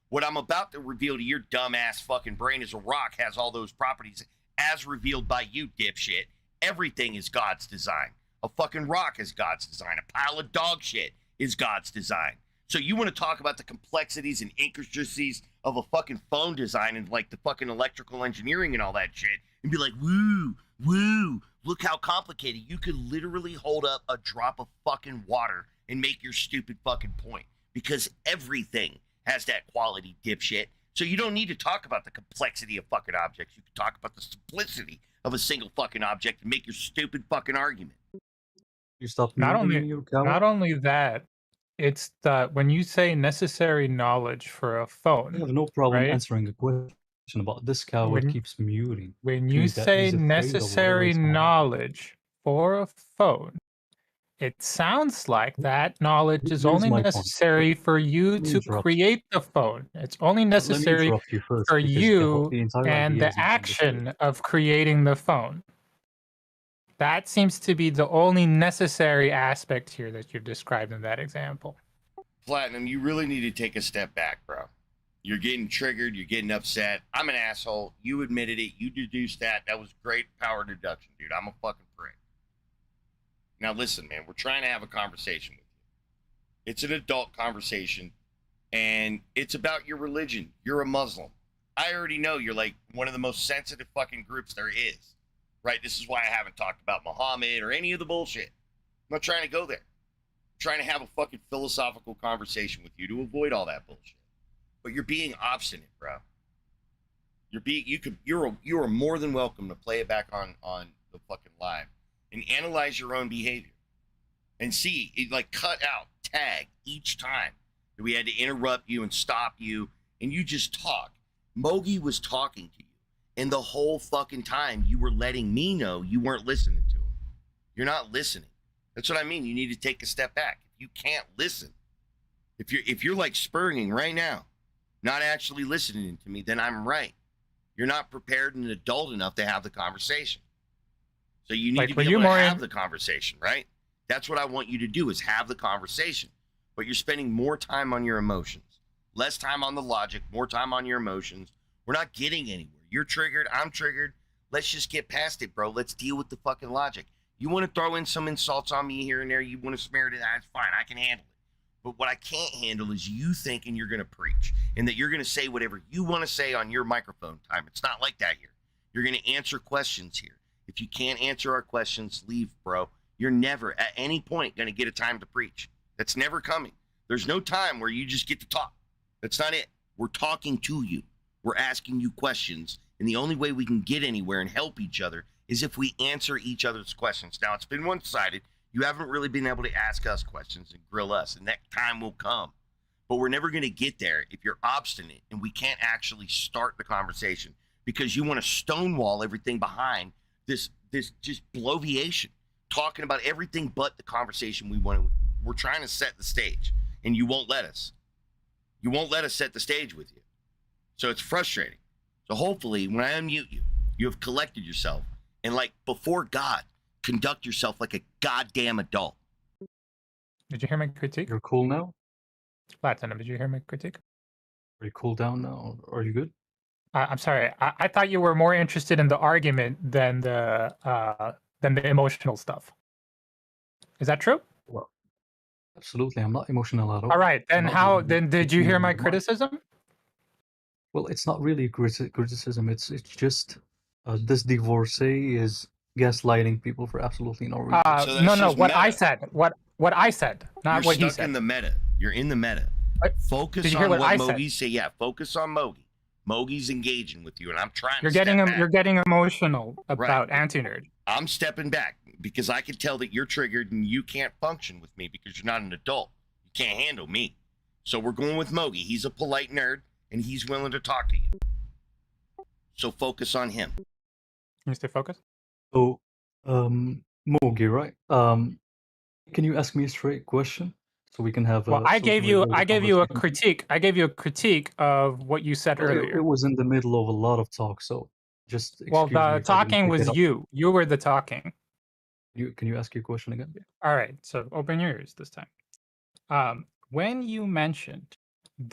What I'm about to reveal to your dumbass fucking brain is a rock has all those properties as revealed by you, dipshit. Everything is God's design. A fucking rock is God's design. A pile of dog shit is God's design. So you want to talk about the complexities and intricacies of a fucking phone design and like the fucking electrical engineering and all that shit and be like, woo, woo, Look how complicated. You could literally hold up a drop of fucking water and make your stupid fucking point, because everything has that quality, dipshit. So you don't need to talk about the complexity of fucking objects. You can talk about the simplicity of a single fucking object and make your stupid fucking argument. You stop Not muting only you, coward? not only that, it's that when you say necessary knowledge for a I phone, have no problem right? answering a question about this coward When keeps muting. when you Dude, that say he's afraid of whatever necessary is gonna happen. knowledge for a phone, it sounds like that knowledge is Here's only my point. necessary for you Let me to interrupt. create the phone. It's only Let me necessary interrupt you first, for because you the entire and idea the is misunderstood. action of creating the phone. That seems to be the only necessary aspect here that you've described in that example. Platinum, you really need to take a step back, bro. You're getting triggered. You're getting upset. I'm an asshole. You admitted it. You deduced that. That was great power deduction, dude. I'm a fucking prick. Now, listen, man. We're trying to have a conversation with you. It's an adult conversation, and it's about your religion. You're a Muslim. I already know you're like one of the most sensitive fucking groups there is, right? This is why I haven't talked about Muhammad or any of the bullshit. I'm not trying to go there. I'm trying to have a fucking philosophical conversation with you to avoid all that bullshit. But you're being obstinate, bro. You are more than welcome to play it back on the fucking live and analyze your own behavior and see it, like, cut out, tag each time that we had to interrupt you and stop you and you just talk. Mogi was talking to you, and the whole fucking time you were letting me know you weren't listening to him. You're not listening. That's what I mean. You need to take a step back. If you can't listen, if you're like spurring right now, not actually listening to me, then I'm right. You're not prepared and adult enough to have the conversation. So you need to be able to have the conversation, right? That's what I want you to do, is have the conversation. But you're spending more time on your emotions, less time on the logic, more time on your emotions. We're not getting anywhere. You're triggered. I'm triggered. Let's just get past it, bro. Let's deal with the fucking logic. You want to throw in some insults on me here and there. You want to smear it. That's fine. I can handle it. But what I can't handle is you thinking you're going to preach and that you're going to say whatever you want to say on your microphone time. It's not like that here. You're going to answer questions here. If you can't answer our questions, leave, bro. You're never at any point going to get a time to preach. That's never coming. There's no time where you just get to talk. That's not it. We're talking to you. We're asking you questions. And the only way we can get anywhere and help each other is if we answer each other's questions. Now, it's been one-sided. You haven't really been able to ask us questions and grill us, and that time will come. But we're never going to get there if you're obstinate and we can't actually start the conversation because you want to stonewall everything behind this just bloviation, talking about everything but the conversation we want to. We're trying to set the stage, and you won't let us. You won't let us set the stage with you. So it's frustrating. So hopefully when I unmute you, you have collected yourself and, like, before God, conduct yourself like a goddamn adult. Did you hear my critique? You're cool now? Platinum, did you hear my critique? Are you cool down now? Are you good? I'm sorry. I thought you were more interested in the argument than the emotional stuff. Is that true? Well, absolutely. I'm not emotional at all. All right. Then I'm not even Then did you hear my mind. criticism? Well, it's not really criticism. It's just this divorcee is gaslighting people for absolutely no reason. No. What I said. What I said, not You're what he stuck said. in the meta. You're in the meta. Focus Did you on hear what what I Mogi said? say. Yeah, focus on Mogi. Mogi's engaging with you, and I'm trying You're to getting step back. you're getting emotional about Right. anti-nerd. I'm stepping back because I can tell that you're triggered and you can't function with me because you're not an adult. You can't handle me. So we're going with Mogi. He's a polite nerd, and he's willing to talk to you. So focus on him. Can you stay focused? So, Mogi, right? Can you ask me a straight question so we can have a? Well, I so we gave can you resolve the I gave you a conversation? critique. I gave you a critique of what you said Well, earlier. it was in the middle of a lot of talk, so just Well, excuse me the if I didn't talking pick was it up. you. You were the talking. Can you ask your question again? All right. So open your ears this time. When you mentioned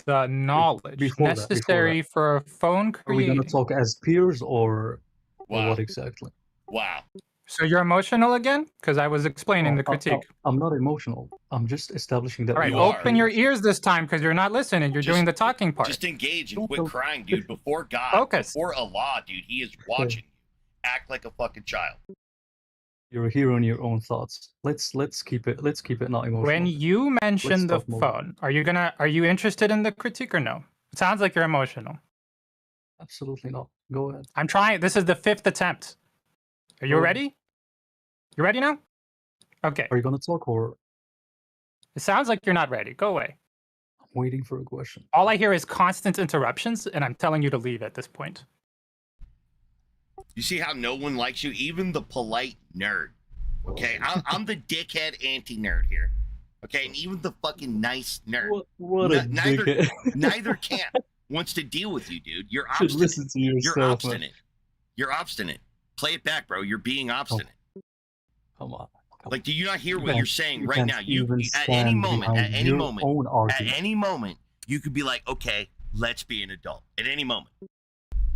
the knowledge Before that, necessary for a phone are we gonna creating. talk as peers or Wow. what exactly? Wow. So you're emotional again? Because I was explaining the critique. I'm not emotional. I'm just establishing that. All right, we are open your peers. ears this time because you're not listening. You're doing the talking part. Just engage and quit crying, dude. Before God, Focus. before Allah, dude, he is watching you. Act like a fucking child. You're hearing your own thoughts. Let's keep it not emotional. When you mention the stop moving. phone, are you interested in the critique or no? It sounds like you're emotional. Absolutely not. Go ahead. I'm trying. This is the 5th attempt. Are you Go ahead. ready? You ready now? Okay. Are you gonna talk or It sounds like you're not ready. Go away. I'm waiting for a question? All I hear is constant interruptions, and I'm telling you to leave at this point. You see how no one likes you, even the polite nerd. Okay, I'm the dickhead anti-nerd here. Okay, and even the fucking nice nerd. What a dickhead. neither camp wants to deal with you, dude. You're Should obstinate. listen to yourself, You're man. obstinate. You're obstinate. Play it back, bro. You're being obstinate. Come on. Like, do you not hear You what can't- you're saying you right can't now? You even at any stand moment, behind your own argument. you could be like, okay, let's be an adult. At any moment.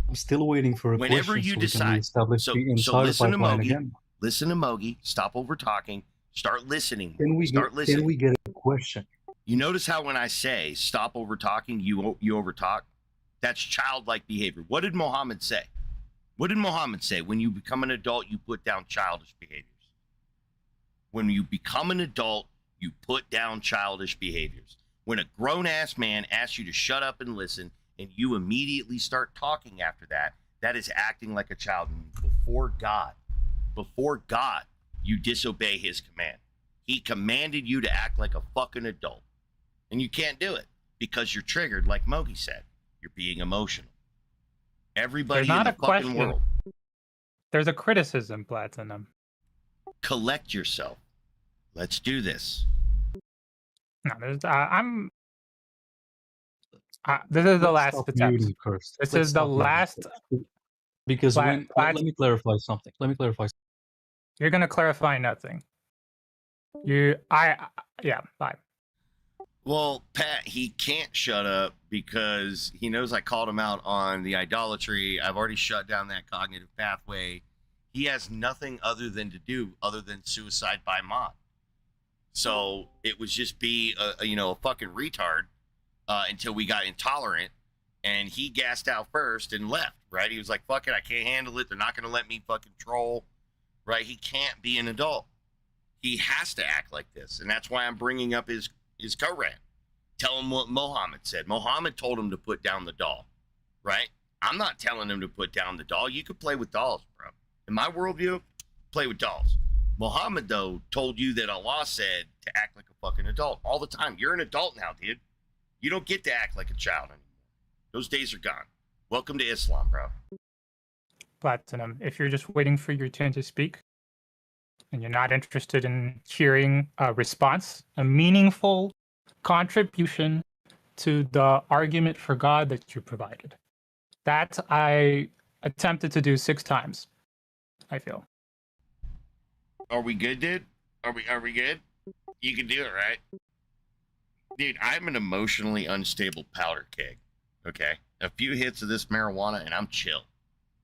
I'm still waiting for a Whenever question you so we can decide. reestablish So, the so entire listen to pipeline Mogi. again. Listen to Mogi. Stop over talking. Start listening. Can Start listening. Can we get a question? You notice how when I say stop over talking, you overtalk? That's childlike behavior. What did Muhammad say? What did Muhammad say? When you become an adult, you put down childish behaviors. When you become an adult, you put down childish behaviors. When a grown-ass man asks you to shut up and listen, and you immediately start talking after that, that is acting like a child. Before God, you disobey his command. He commanded you to act like a fucking adult. And you can't do it because you're triggered, like Mogi said. You're being emotional. Everybody There's not in the a fucking question. world, There's a criticism, Platinum. collect yourself. Let's do this. No, there's. This is the Let's last stop attempt. muting first. This Let's is the stop muting last. first. Because Plat- let me clarify something. Let me clarify. You're gonna clarify nothing. Yeah. Bye. Well, Pat, he can't shut up because he knows I called him out on the idolatry. I've already shut down that cognitive pathway. He has nothing other than suicide by mod. So it was just be a fucking retard until we got intolerant, and he gassed out first and left. Right? He was like, "Fuck it, I can't handle it. They're not gonna let me fucking troll." Right? He can't be an adult. He has to act like this, and that's why I'm bringing up his co-rant. Tell him what Muhammad said. Muhammad told him to put down the doll, right? I'm not telling him to put down the doll. You could play with dolls, bro. In my worldview, play with dolls. Muhammad, though, told you that Allah said to act like a fucking adult all the time. You're an adult now, dude. You don't get to act like a child anymore. Those days are gone. Welcome to Islam, bro. Platinum, if you're just waiting for your turn to speak, and you're not interested in hearing a response, a meaningful contribution to the argument for God that you provided. That I attempted to do 6 times, I feel. Are we good, dude? Are we good? You can do it, right? Dude, I'm an emotionally unstable powder keg. Okay? A few hits of this marijuana and I'm chill.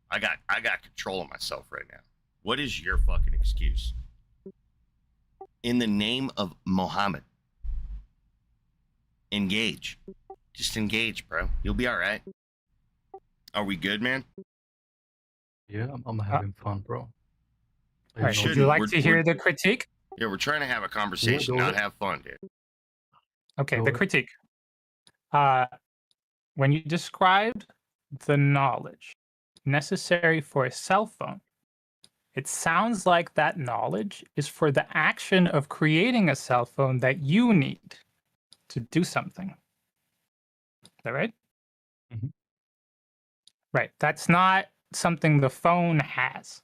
I got control of myself right now. What is your fucking excuse? In the name of Muhammad, engage. Just engage, bro. You'll be all right. Are we good, man? Yeah, I'm having fun, bro. All right, would you like to hear the critique? Yeah, we're trying to have a conversation, go not ahead. have fun, dude. Okay, Go the ahead. critique. When you described the knowledge necessary for a cell phone, it sounds like that knowledge is for the action of creating a cell phone that you need to do something. Is that right? Mhm. Right. That's not something the phone has.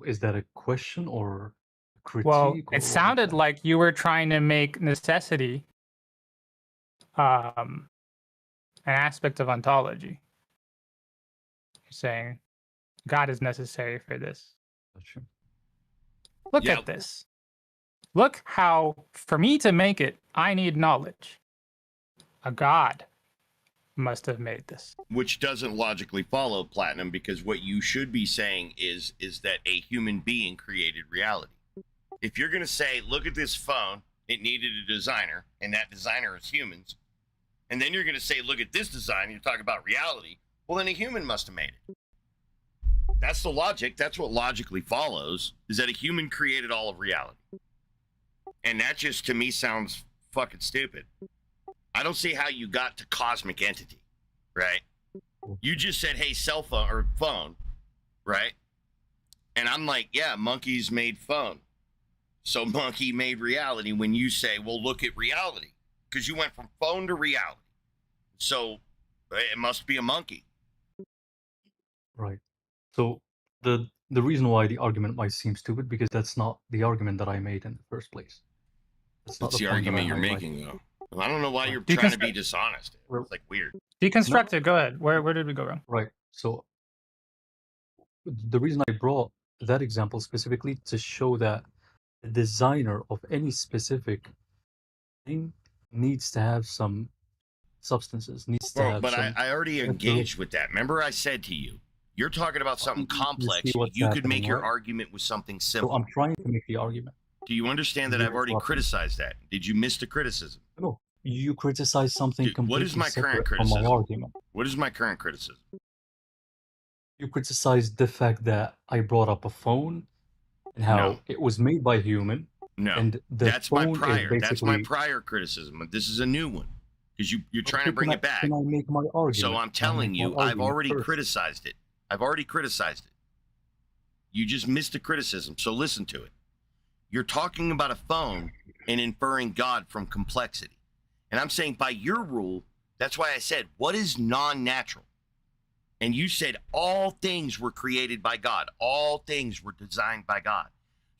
Is that a question or a critique? Well, or it what is sounded that? like you were trying to make necessity an aspect of ontology. You're saying God is necessary for this. Gotcha. Look Yeah. at this. Look how, for me to make it, I need knowledge. A God must have made this. Which doesn't logically follow, Platinum, because what you should be saying is that a human being created reality. If you're going to say, look at this phone, it needed a designer, and that designer is humans, and then you're going to say, look at this design, you're talking about reality, well, then a human must have made it. That's the logic. That's what logically follows, is that a human created all of reality. And that just, to me, sounds fucking stupid. I don't see how you got to cosmic entity, right? You just said, hey, cell phone or phone, right? And I'm like, yeah, monkeys made phone. So monkey made reality when you say, well, look at reality. Because you went from phone to reality. So it must be a monkey. Right. So the reason why the argument might seem stupid, because that's not the argument that I made in the first place. That's not That's the point that I argument you're highlighted. making, though. Well, I don't know why you're Deconstruct- trying to be dishonest. It's like weird. Deconstruct it. Go ahead. Where did we go wrong? Right. So the reason I brought that example specifically to show that the designer of any specific thing needs to have some substances, needs to Well, have but some. I already engaged with that. Remember, I said to you, you're talking about something complex. what's You could make happening, your right? argument with something So simple. I'm trying to make the argument. Do you understand that You're I've already interrupting. criticized that? Did you miss the criticism? No, you criticize something Dude, completely what is my current separate from my criticism? argument. What is my current criticism? You criticize the fact that I brought up a phone and how No. it was made by human. No, and the that's my phone prior. is basically. That's my prior criticism. But this is a new one because you're trying to bring it back. Can I make my argument? So I'm Can I telling make my you, I've argument already first? criticized it. I've already criticized it. You just missed the criticism. So listen to it. You're talking about a phone and inferring God from complexity. And I'm saying by your rule, that's why I said, what is non-natural? And you said all things were created by God. All things were designed by God.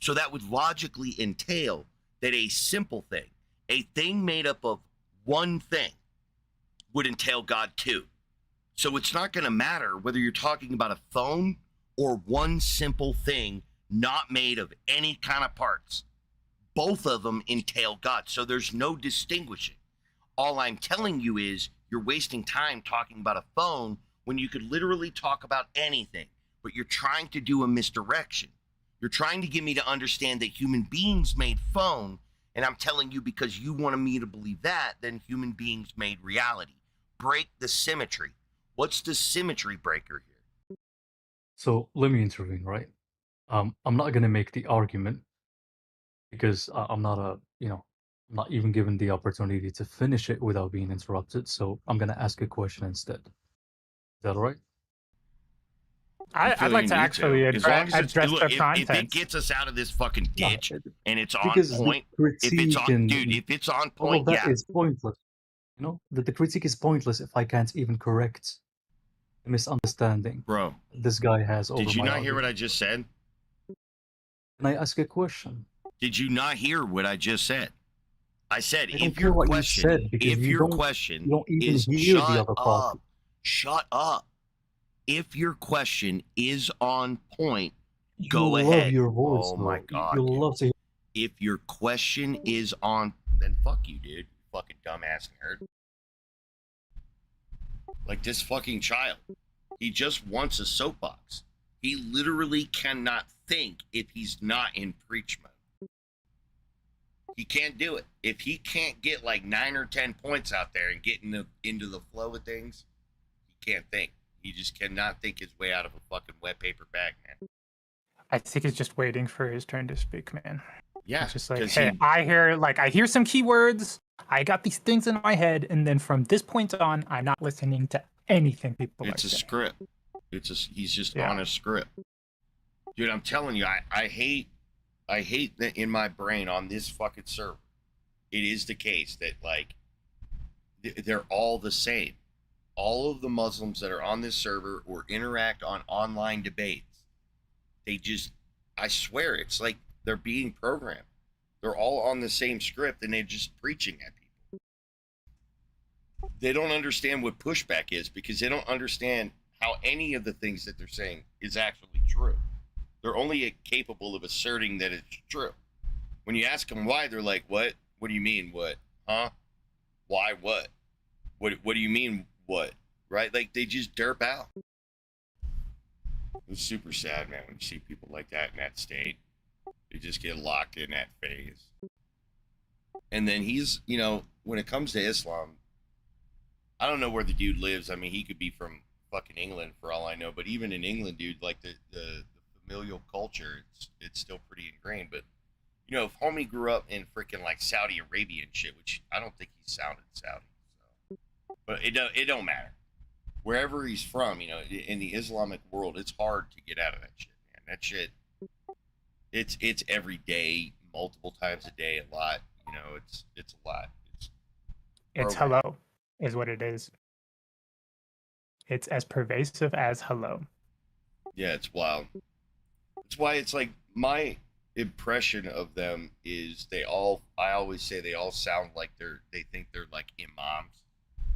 So that would logically entail that a simple thing, a thing made up of one thing, would entail God too. So it's not going to matter whether you're talking about a phone or one simple thing not made of any kind of parts. Both of them entail God. So there's no distinguishing. All I'm telling you is you're wasting time talking about a phone when you could literally talk about anything, but you're trying to do a misdirection. You're trying to get me to understand that human beings made phone, and I'm telling you because you wanted me to believe that, then human beings made reality. Break the symmetry. What's the symmetry breaker here? So let me intervene, right? I'm not gonna make the argument because I'm not I'm not even given the opportunity to finish it without being interrupted. So I'm gonna ask a question instead. Is that all right? I'd like to actually As long as address look, the if content. it gets us out of this fucking ditch and it's on Because the point, if it's on, critique dude, if it's on all point, of that yeah. is pointless. You know, the critique is pointless if I can't even correct the misunderstanding Bro, this guy has over did you my not hear what argument. I just said? Can I ask a question? Did you not hear what I just said? I said, I don't if care your what you question, said because if you your don't- question you don't even is hear the shut other up, party. shut up. If your question is on point, go You ahead. love your voice, Oh my though. god. You dude. love to. If your question is on, then fuck you, dude. Fucking dumbass nerd. Like this fucking child. He just wants a soapbox. He literally cannot think if he's not in preach mode. He can't do it. If he can't get like 9 or 10 points out there and get into the flow of things, he can't think. He just cannot think his way out of a fucking wet paper bag, man. I think he's just waiting for his turn to speak, man. Yeah, It's just like, 'cause hey, he- I hear some keywords. I got these things in my head, and then from this point on, I'm not listening to anything people It's are a saying. script. He's just Yeah. on a script. Dude, I'm telling you, I hate that in my brain on this fucking server. It is the case that like they're all the same. All of the Muslims that are on this server or interact on online debates, they just, I swear, it's like they're being programmed. They're all on the same script and they're just preaching at people. They don't understand what pushback is because they don't understand how any of the things that they're saying is actually true. They're only capable of asserting that it's true. When you ask them why, they're like, what? What do you mean, what? Huh? Why, what? What do you mean, what? Right? Like, they just derp out. It's super sad, man, when you see people like that in that state. They just get locked in that phase. And then he's, when it comes to Islam, I don't know where the dude lives. I mean, he could be from fucking England for all I know. But even in England, dude, like the familial culture, it's still pretty ingrained. But you know, if homie grew up in freaking like Saudi Arabia and shit, which I don't think he sounded Saudi, so. But it don't matter. Wherever he's from, you know, in the Islamic world, it's hard to get out of that shit, man. That shit, it's every day, multiple times a day, a lot. You know, it's a lot. It's program. hello, is what it is. It's as pervasive as hello. Yeah, it's wild. That's why it's like my impression of them is I always say they all sound like they think they're like imams,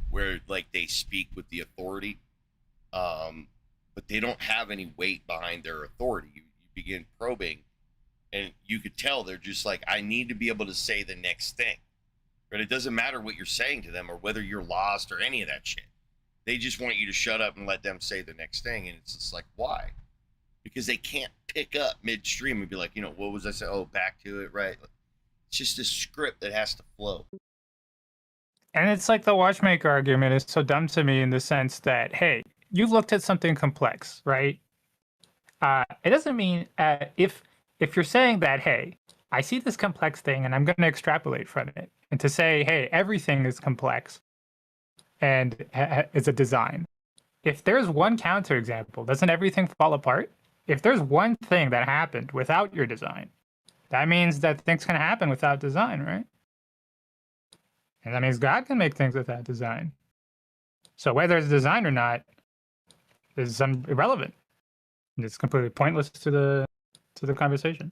where like they speak with the authority, but they don't have any weight behind their authority. You begin probing, and you could tell they're just like, I need to be able to say the next thing. But it doesn't matter what you're saying to them or whether you're lost or any of that shit. They just want you to shut up and let them say the next thing. And it's just like, why? Because they can't pick up midstream and be like, you know, what was I saying? Oh, back to it, right? It's just a script that has to flow. And it's like the watchmaker argument is so dumb to me in the sense that, hey, you've looked at something complex, right? It doesn't mean if you're saying that, hey, I see this complex thing and I'm going to extrapolate from it, and to say, hey, everything is complex and it's a design. If there's one counterexample, doesn't everything fall apart? If there's one thing that happened without your design, that means that things can happen without design, right? And that means God can make things without design. So whether it's design or not is irrelevant. It's completely pointless to the conversation.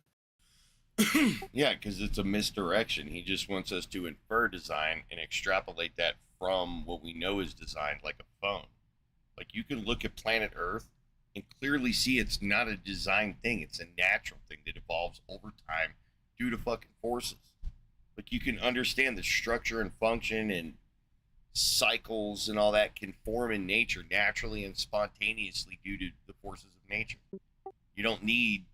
Yeah, because it's a misdirection. He just wants us to infer design and extrapolate that from what we know is designed, like a phone. Like, you can look at planet Earth and clearly see it's not a design thing. It's a natural thing that evolves over time due to fucking forces. Like, you can understand the structure and function and cycles and all that can form in nature naturally and spontaneously due to the forces of nature. You don't need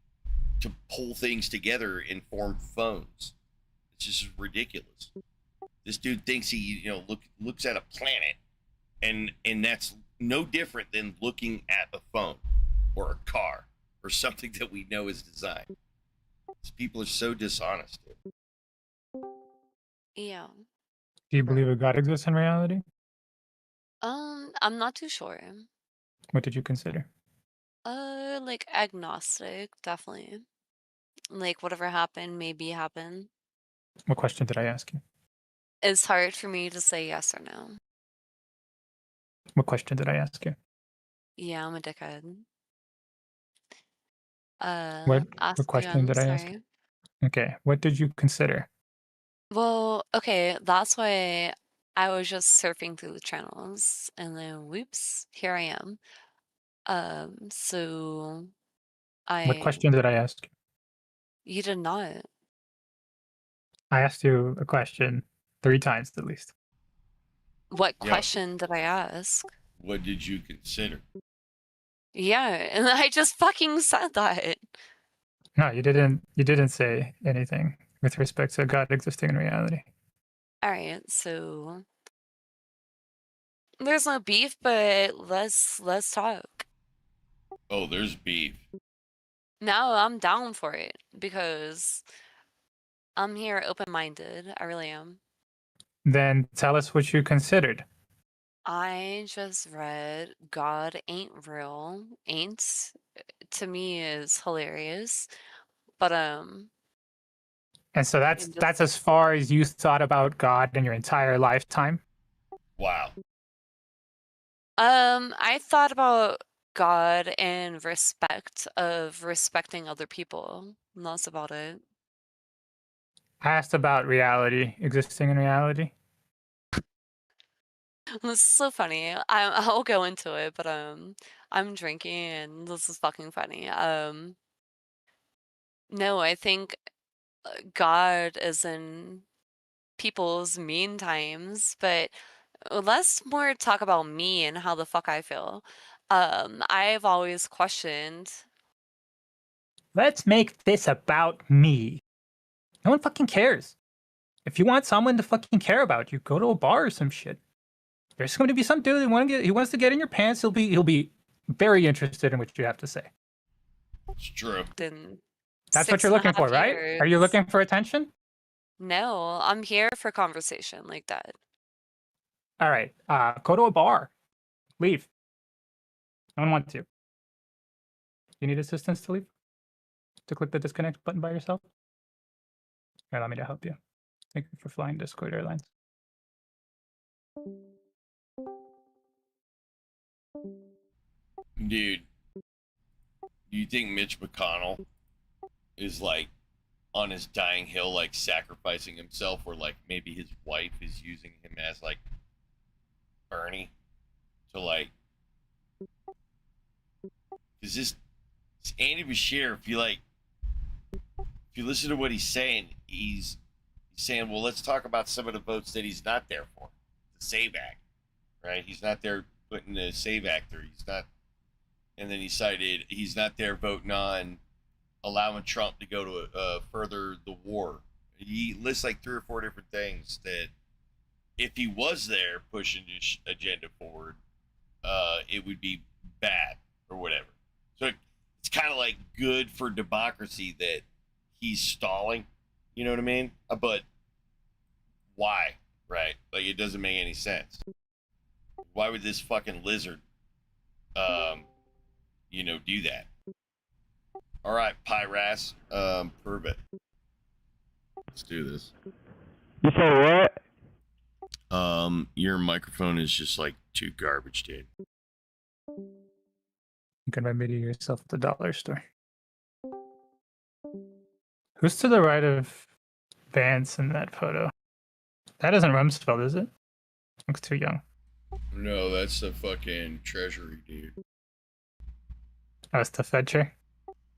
to pull things together and form phones. It's just ridiculous. This dude thinks he, you know, looks at a planet, and that's no different than looking at a phone or a car or something that we know is designed. These people are so dishonest, dude. Yeah. Do you believe a God exists in reality? I'm not too sure. What did you consider? Like agnostic, definitely. Like whatever happened, maybe happened. What question did I ask you? It's hard for me to say yes or no. What question did I ask you? Yeah, I'm a dickhead. What Ask question again, did I ask? sorry. Okay, what did you consider? Well, okay, that's why I was just surfing through the channels, and then whoops, here I am. So What question did I ask? You did not. I asked you a question 3 times at least. What Yeah. question did I ask? What did you consider? Yeah, and I just fucking said that. No, you didn't. You didn't say anything with respect to God existing in reality. All right, so there's no beef, but let's talk. Oh, there's beef. No, I'm down for it because I'm here open-minded. I really am. Then tell us what you considered. I just read God ain't real. Ain't to me is hilarious. But And so that's as far as you thought about God in your entire lifetime? Wow. I thought about God in respect of respecting other people. And that's about it. I asked about reality, existing in reality. This is so funny. I'll go into it, but I'm drinking and this is fucking funny. No, I think God is in people's mean times, but let's more talk about me and how the fuck I feel. I've always questioned. Let's make this about me. No one fucking cares. If you want someone to fucking care about you, go to a bar or some shit. There's going to be some dude he wants to get in your pants. He'll be very interested in what you have to say. It's true. Then That's what you're looking for, right? Are you looking for attention? No, I'm here for conversation like that. All right. Go to a bar. Leave. No one wants you. You need assistance to leave? To click the disconnect button by yourself? Here, allow me to help you. Thank you for flying Discord Airlines. Dude, do you think Mitch McConnell is like on his dying hill, like sacrificing himself, or like maybe his wife is using him as like Bernie to like? Is this Andy Bashir? If you listen to what he's saying, well, let's talk about some of the votes that he's not there for. The SAVE Act, right? He's not there putting the SAVE Act through. He's not, and then he cited he's not there voting on allowing Trump to go to further the war. He lists like 3 or 4 different things that if he was there pushing his agenda forward, it would be bad or whatever. So it's kind of like good for democracy that he's stalling. You know what I mean? But why? Right? Like, it doesn't make any sense. Why would this fucking lizard, do that? All right, Pyras, prove it. Let's do this. You said what? Your microphone is just like too garbage, dude. You can remedy yourself at the dollar store. Who's to the right of Vance in that photo? That isn't Rumsfeld, is it? Looks too young. No, that's the fucking treasury, dude. Oh, it's the Fed chair?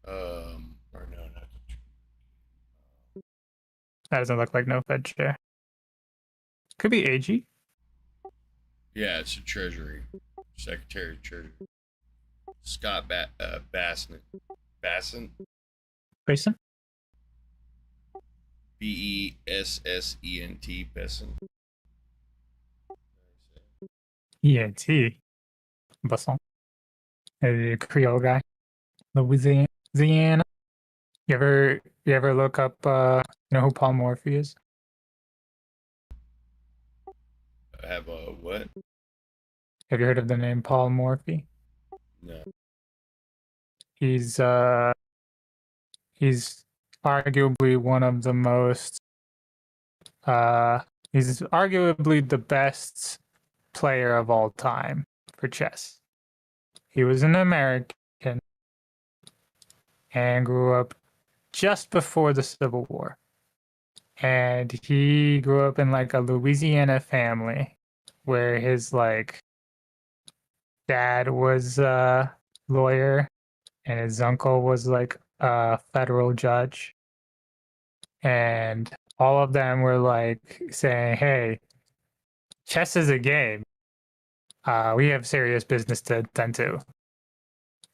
Or no, not the That doesn't look like no Fed chair. Could be AG. Yeah, it's the treasury. Secretary of Treasury. Scott Bassent. Grayson? Bessent. Besson. ENT. Besson. The Creole guy. Louisiana. You ever look up you know who Paul Morphy is? I have a what? Have you heard of the name Paul Morphy? No. He's arguably one of the most he's arguably the best player of all time for chess. He was an American and grew up just before the Civil War. And he grew up in like a Louisiana family where his like dad was a lawyer and his uncle was like a federal judge. And all of them were like saying, hey, chess is a game. We have serious business to attend to.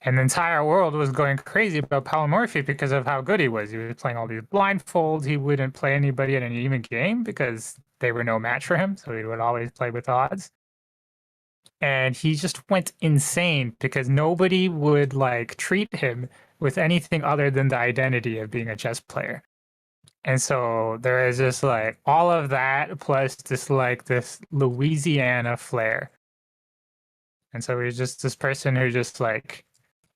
And the entire world was going crazy about Paul Morphy because of how good he was. He was playing all these blindfolds. He wouldn't play anybody in an even game because they were no match for him. So he would always play with odds. And he just went insane because nobody would like treat him with anything other than the identity of being a chess player. And so there is just like all of that plus this Louisiana flair. And so he's just this person who just like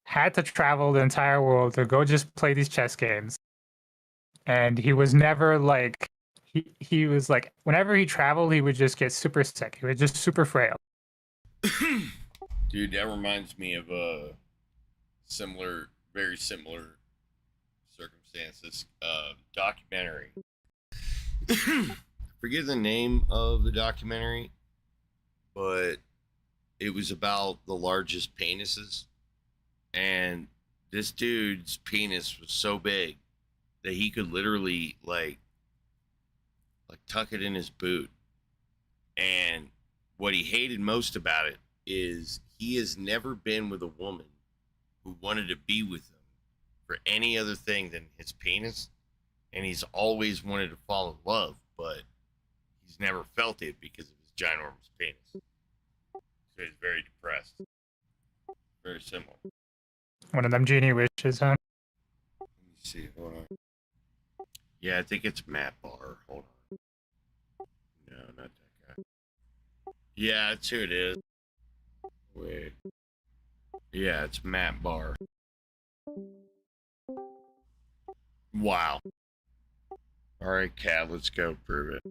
had to travel the entire world to go just play these chess games. And he was never like, he was like, whenever he traveled, he would just get super sick. He was just super frail. Dude, that reminds me of a very similar circumstances. Documentary. Forget the name of the documentary, but it was about the largest penises. And this dude's penis was so big that he could literally like tuck it in his boot. And what he hated most about it is he has never been with a woman who wanted to be with him for any other thing than his penis. And he's always wanted to fall in love, but he's never felt it because of his ginormous penis. So he's very depressed. Very similar. One of them genie wishes, huh? Let me see. Hold on. Yeah, I think it's Matt Barr. Hold on. No, not that guy. Yeah, that's who it is. Wait. Yeah, it's Matt Barr. Wow. All right, Cat, let's go prove it.